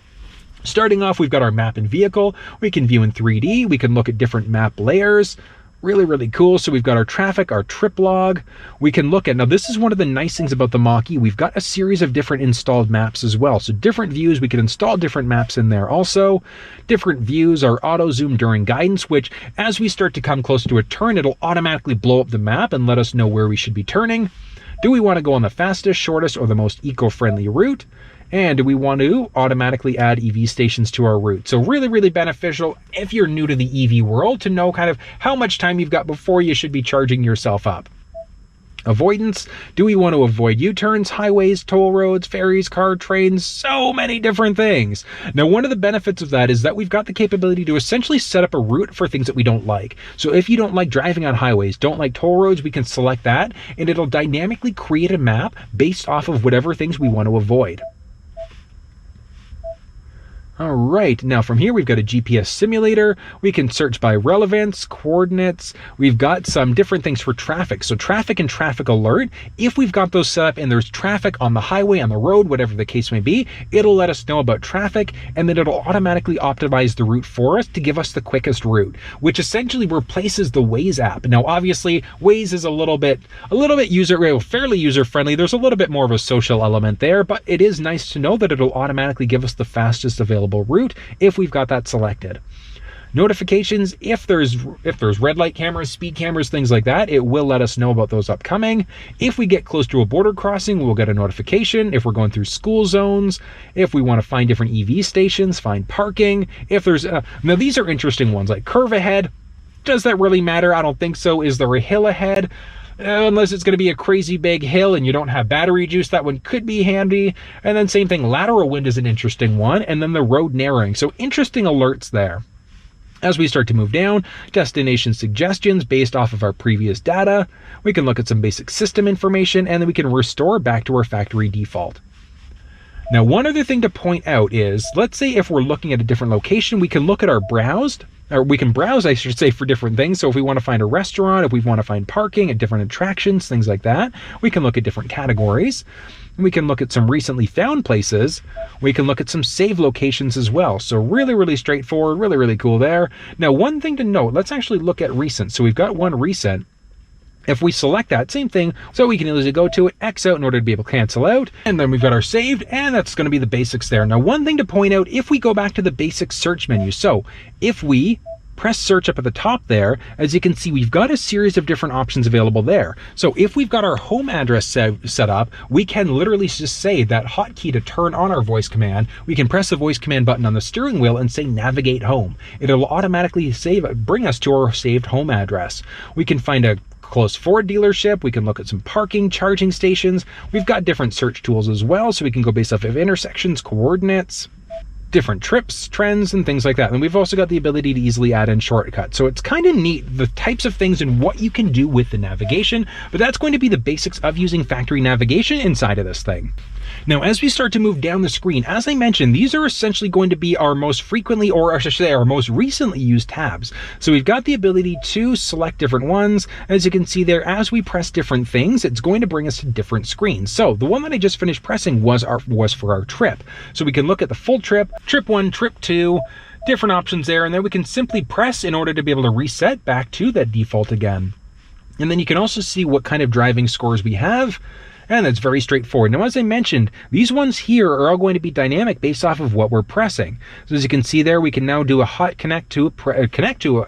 Starting off, we've got our map and vehicle. We can view in 3D. We can look at different map layers. Really, really cool. So we've got our traffic, our trip log. We can look at, now this is one of the nice things about the Mach-E. We've got a series of different installed maps as well. So different views, we can install different maps in there also. Different views are auto zoom during guidance, which as we start to come close to a turn, it'll automatically blow up the map and let us know where we should be turning. Do we want to go on the fastest, shortest, or the most eco-friendly route? And do we want to automatically add EV stations to our route? So really, really beneficial if you're new to the EV world to know kind of how much time you've got before you should be charging yourself up. Avoidance, do we want to avoid U-turns, highways, toll roads, ferries, car, trains, so many different things. Now, one of the benefits of that is that we've got the capability to essentially set up a route for things that we don't like. So if you don't like driving on highways, don't like toll roads, we can select that, and it'll dynamically create a map based off of whatever things we want to avoid. All right, now from here we've got a GPS simulator. We can search by relevance, coordinates. We've got some different things for traffic. So traffic and traffic alert, if we've got those set up and there's traffic on the highway, on the road, whatever the case may be, it'll let us know about traffic, and then it'll automatically optimize the route for us to give us the quickest route, which essentially replaces the Waze app. Now, obviously, Waze is a little bit fairly user-friendly. There's a little bit more of a social element there, but it is nice to know that it'll automatically give us the fastest available route if we've got that selected. Notifications, if there's red light cameras, speed cameras, things like that, it will let us know about those upcoming. If we get close to a border crossing, we'll get a notification. If we're going through school zones, if we want to find different EV stations, find parking, if there's now these are interesting ones, like curve ahead. Does that really matter? I don't think so. Is there a hill ahead? Unless it's going to be a crazy big hill and you don't have battery juice, that one could be handy. And then same thing, lateral wind is an interesting one, and then the road narrowing. So interesting alerts there. As we start to move down, destination suggestions based off of our previous data. We can look at some basic system information, and then we can restore back to our factory default. Now, one other thing to point out is, let's say if we're looking at a different location, we can look at our browsed, or we can browse, I should say, for different things. So if we want to find a restaurant, if we want to find parking at different attractions, things like that, we can look at different categories. We can look at some recently found places. We can look at some save locations as well. So really, really straightforward, really, really cool there. Now, one thing to note, let's actually look at recent. So we've got one recent. If we select that, same thing, so we can easily go to it, X out in order to be able to cancel out, and then we've got our saved, and that's going to be the basics there. Now, one thing to point out, if we go back to the basic search menu, so if we press search up at the top there, as you can see, we've got a series of different options available there. So if we've got our home address set up, we can literally just say that hotkey to turn on our voice command. We can press the voice command button on the steering wheel and say navigate home. It'll automatically bring us to our saved home address. We can find a close Ford dealership. We can look at some parking, charging stations. We've got different search tools as well, so we can go based off of intersections, coordinates, different trips, trends, and things like that. And we've also got the ability to easily add in shortcuts. So it's kind of neat, the types of things and what you can do with the navigation, but that's going to be the basics of using factory navigation inside of this thing. Now, as we start to move down the screen, as I mentioned, these are essentially going to be our most frequently, or I should say, our most recently used tabs. So we've got the ability to select different ones. As you can see there, as we press different things, it's going to bring us to different screens. So the one that I just finished pressing was for our trip. So we can look at the full trip, trip 1, trip 2, different options there, and then we can simply press in order to be able to reset back to that default again. And then you can also see what kind of driving scores we have. And that's very straightforward. Now, as I mentioned, these ones here are all going to be dynamic based off of what we're pressing. So as you can see there, we can now do a hot connect to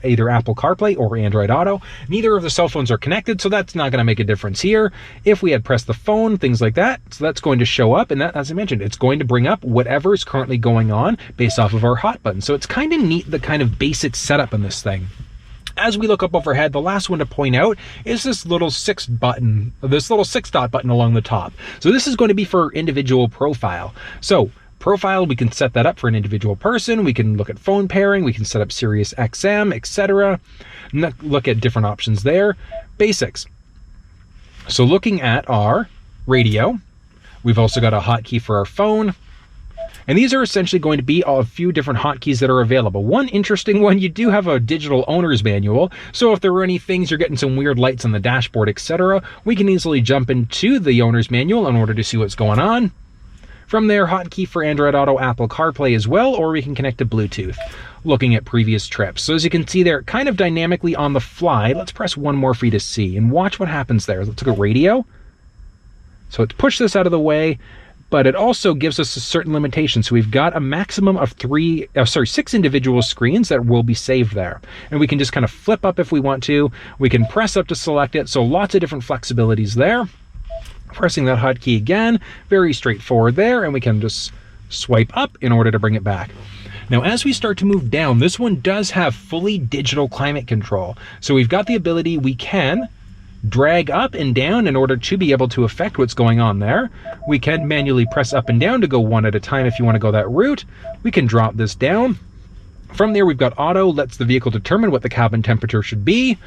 either Apple CarPlay or Android Auto. Neither of the cell phones are connected, so that's not going to make a difference here. If we had pressed the phone, things like that, so that's going to show up. And that, as I mentioned, it's going to bring up whatever is currently going on based off of our hot button. So it's kind of neat, the kind of basic setup in this thing. As we look up overhead, the last one to point out is this little six dot button along the top. So this is going to be for individual profile. So profile, we can set that up for an individual person. We can look at phone pairing. We can set up Sirius XM, etc. Look at different options there. Basics. So looking at our radio, we've also got a hotkey for our phone. And these are essentially going to be a few different hotkeys that are available. One interesting one, you do have a digital owner's manual. So if there are any things, you're getting some weird lights on the dashboard, etc., we can easily jump into the owner's manual in order to see what's going on. From there, hotkey for Android Auto, Apple CarPlay as well, or we can connect to Bluetooth. Looking at previous trips. So as you can see there, kind of dynamically on the fly. Let's press one more for you to see and watch what happens there. Let's look at radio. So let's push this out of the way. But it also gives us a certain limitation. So we've got a maximum of 6 individual screens that will be saved there. And we can just kind of flip up if we want to. We can press up to select it. So lots of different flexibilities there. Pressing that hotkey again, very straightforward there. And we can just swipe up in order to bring it back. Now, as we start to move down, this one does have fully digital climate control. So we've got the ability, we can drag up and down in order to be able to affect what's going on there. We can manually press up and down to go one at a time if you want to go that route. We can drop this down. From there, we've got auto, lets the vehicle determine what the cabin temperature should be.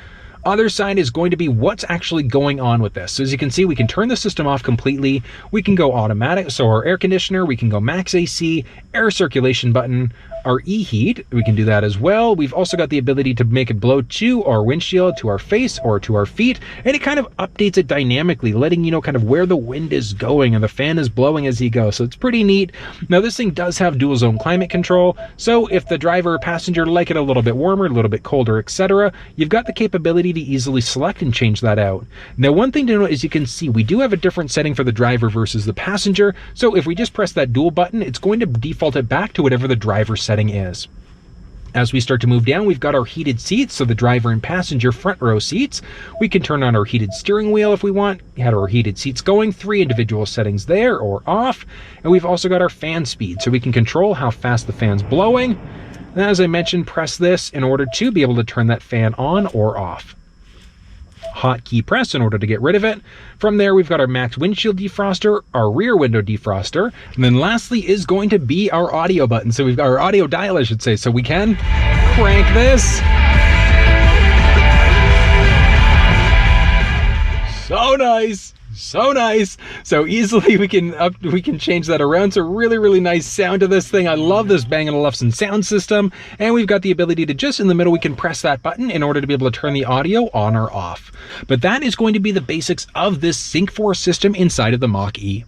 Other side is going to be what's actually going on with this. So as you can see, we can turn the system off completely. We can go automatic, so our air conditioner, we can go max AC, air circulation button, our e-heat, we can do that as well. We've also got the ability to make it blow to our windshield, to our face, or to our feet, and it kind of updates it dynamically, letting you know kind of where the wind is going and the fan is blowing as you go. So it's pretty neat. Now this thing does have dual zone climate control, so if the driver or passenger like it a little bit warmer, a little bit colder, etc., you've got the capability to easily select and change that out. Now one thing to note is you can see we do have a different setting for the driver versus the passenger. So if we just press that dual button, it's going to default it back to whatever the driver setting is. As we start to move down, we've got our heated seats, so the driver and passenger front row seats. We can turn on our heated steering wheel if we want. We had our heated seats going, 3 individual settings there or off. And we've also got our fan speed, so we can control how fast the fan's blowing. And as I mentioned, press this in order to be able to turn that fan on or off. Hotkey press in order to get rid of it. From there, we've got our max windshield defroster, our rear window defroster, and then lastly is going to be our audio button. So we've got our audio dial, I should say, so we can crank this. So nice. So nice. So easily we can change that around. So really nice sound to this thing. I love this Bang & Olufsen sound system. And we've got the ability to just in the middle, we can press that button in order to be able to turn the audio on or off. But that is going to be the basics of this Sync4 system inside of the Mach-E.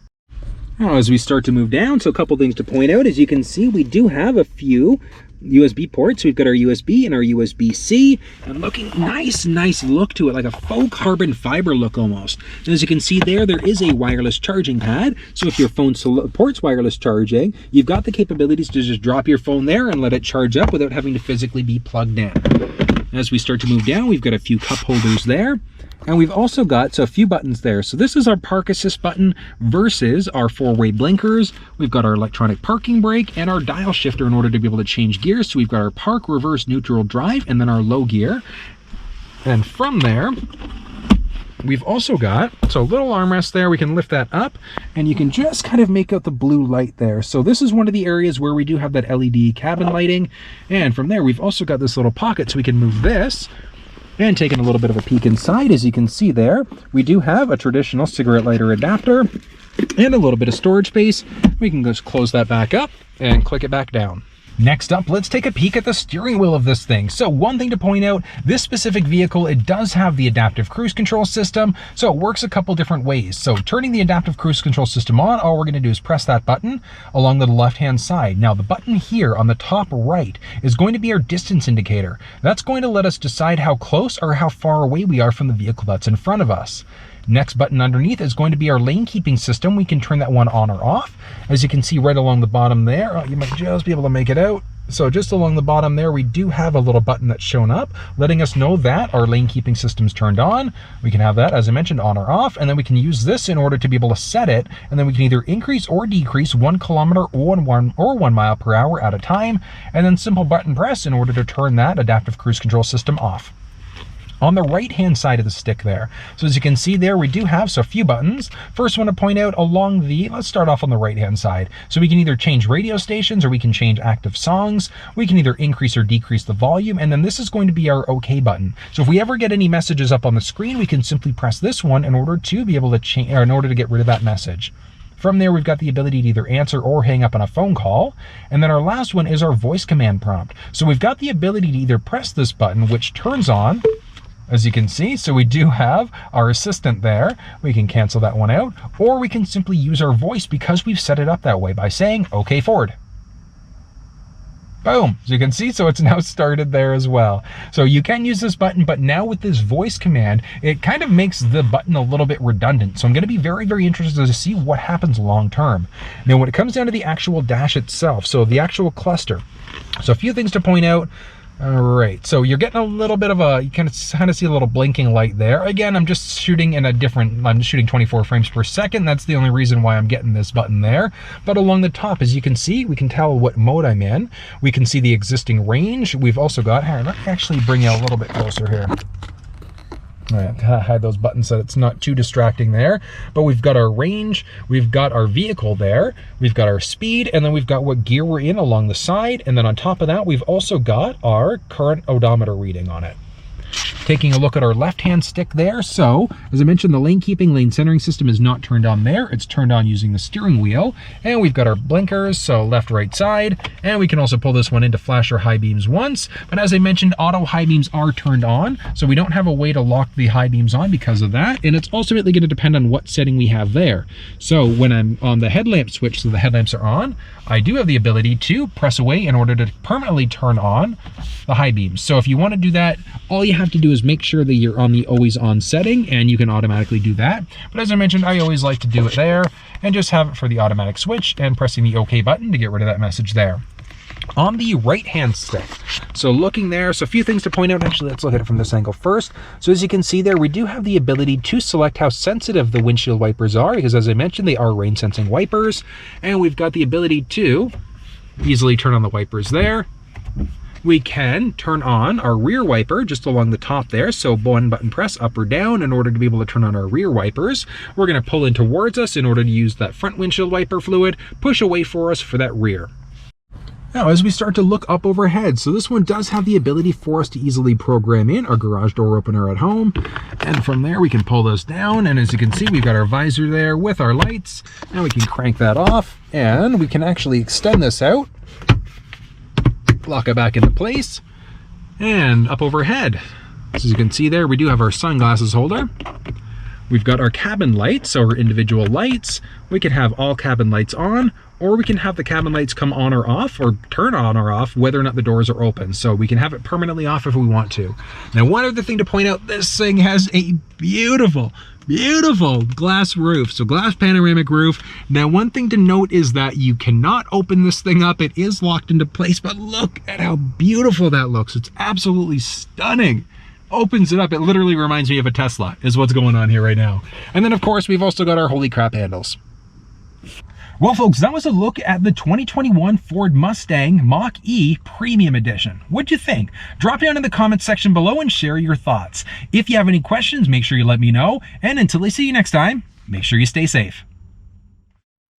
Now, as we start to move down, so a couple things to point out. As you can see, we do have a few USB ports. We've got our USB and our USB-C, and looking nice look to it, like a faux carbon fiber look almost. And as you can see there is a wireless charging pad. So if your phone supports wireless charging, you've got the capabilities to just drop your phone there and let it charge up without having to physically be plugged in. As we start to move down, we've got a few cup holders there. And we've also got a few buttons there. So this is our park assist button versus our 4-way blinkers. We've got our electronic parking brake and our dial shifter in order to be able to change gears. So we've got our park, reverse, neutral, drive, and then our low gear. And from there, we've also got, so a little armrest there, we can lift that up and you can just kind of make out the blue light there. So this is one of the areas where we do have that LED cabin lighting. And from there, we've also got this little pocket so we can move this. And taking a little bit of a peek inside, as you can see there, we do have a traditional cigarette lighter adapter and a little bit of storage space. We can just close that back up and click it back down. Next up, let's take a peek at the steering wheel of this thing. So one thing to point out, this specific vehicle, it does have the adaptive cruise control system. So it works a couple different ways. So turning the adaptive cruise control system on, all we're gonna do is press that button along the left-hand side. Now the button here on the top right is going to be our distance indicator. That's going to let us decide how close or how far away we are from the vehicle that's in front of us. Next button underneath is going to be our lane keeping system. We can turn that one on or off. As you can see right along the bottom there, you might just be able to make it out. So just along the bottom there, we do have a little button that's shown up, letting us know that our lane keeping system's turned on. We can have that, as I mentioned, on or off, and then we can use this in order to be able to set it, and then we can either increase or decrease 1 kilometer or 1 mile per hour at a time, and then simple button press in order to turn that adaptive cruise control system off. On the right-hand side of the stick there. So as you can see there, we do have a few buttons. First one to point out along the, let's start off on the right-hand side. So we can either change radio stations or we can change active songs. We can either increase or decrease the volume, and then this is going to be our OK button. So if we ever get any messages up on the screen, we can simply press this one in order to be able to change, or in order to get rid of that message. From there, we've got the ability to either answer or hang up on a phone call. And then our last one is our voice command prompt. So we've got the ability to either press this button, which turns on, as you can see, so we do have our assistant there. We can cancel that one out, or we can simply use our voice because we've set it up that way by saying, OK Ford. Boom, as you can see, so it's now started there as well. So you can use this button, but now with this voice command, it kind of makes the button a little bit redundant. So I'm gonna be very, very interested to see what happens long term. Now, when it comes down to the actual dash itself, so the actual cluster, so a few things to point out. All right, so you're getting a little bit of a, you can kind of see a little blinking light there. Again, I'm just shooting in a different, I'm just shooting 24 frames per second. That's the only reason why I'm getting this button there. But along the top, as you can see, we can tell what mode I'm in. We can see the existing range. We've also got, here, let me actually bring you a little bit closer here. All right, gotta hide those buttons so it's not too distracting there. But we've got our range, we've got our vehicle there, we've got our speed, and then we've got what gear we're in along the side. And then on top of that, we've also got our current odometer reading on it. Taking a look at our left-hand stick there. So, as I mentioned, the lane keeping, lane centering system is not turned on there. It's turned on using the steering wheel. And we've got our blinkers, so left, right side. And we can also pull this one in to flash our high beams once. But as I mentioned, auto high beams are turned on. So we don't have a way to lock the high beams on because of that. And it's ultimately going to depend on what setting we have there. So when I'm on the headlamp switch, so the headlamps are on, I do have the ability to press away in order to permanently turn on the high beams. So if you want to do that, all you have to do is make sure that you're on the always on setting, and you can automatically do that. But as I mentioned, I always like to do it there and just have it for the automatic switch and pressing the OK button to get rid of that message there. On the right hand stick, so looking there, so a few things to point out. Actually, let's look at it from this angle first. So as you can see there, we do have the ability to select how sensitive the windshield wipers are, because as I mentioned, they are rain sensing wipers. And we've got the ability to easily turn on the wipers there. We can turn on our rear wiper just along the top there. So one button press up or down in order to be able to turn on our rear wipers. We're going to pull in towards us in order to use that front windshield wiper fluid, push away for us for that rear. Now, as we start to look up overhead, so this one does have the ability for us to easily program in our garage door opener at home. And from there, we can pull those down. And as you can see, we've got our visor there with our lights. And we can crank that off. And we can actually extend this out, lock it back into place, and up overhead. So as you can see there, we do have our sunglasses holder. We've got our cabin lights, so our individual lights. We can have all cabin lights on, or we can have the cabin lights come on or off, or turn on or off, whether or not the doors are open. So we can have it permanently off if we want to. Now, one other thing to point out, this thing has a beautiful glass roof. So glass panoramic roof. Now, one thing to note is that you cannot open this thing up. It is locked into place, but look at how beautiful that looks. It's absolutely stunning. Opens it up, it literally reminds me of a Tesla, is what's going on here right now. And then, of course, we've also got our holy crap handles. Well, folks, that was a look at the 2021 Ford Mustang Mach-E Premium Edition. What'd you think? Drop down in the comments section below and share your thoughts. If you have any questions, make sure you let me know. And until I see you next time, make sure you stay safe.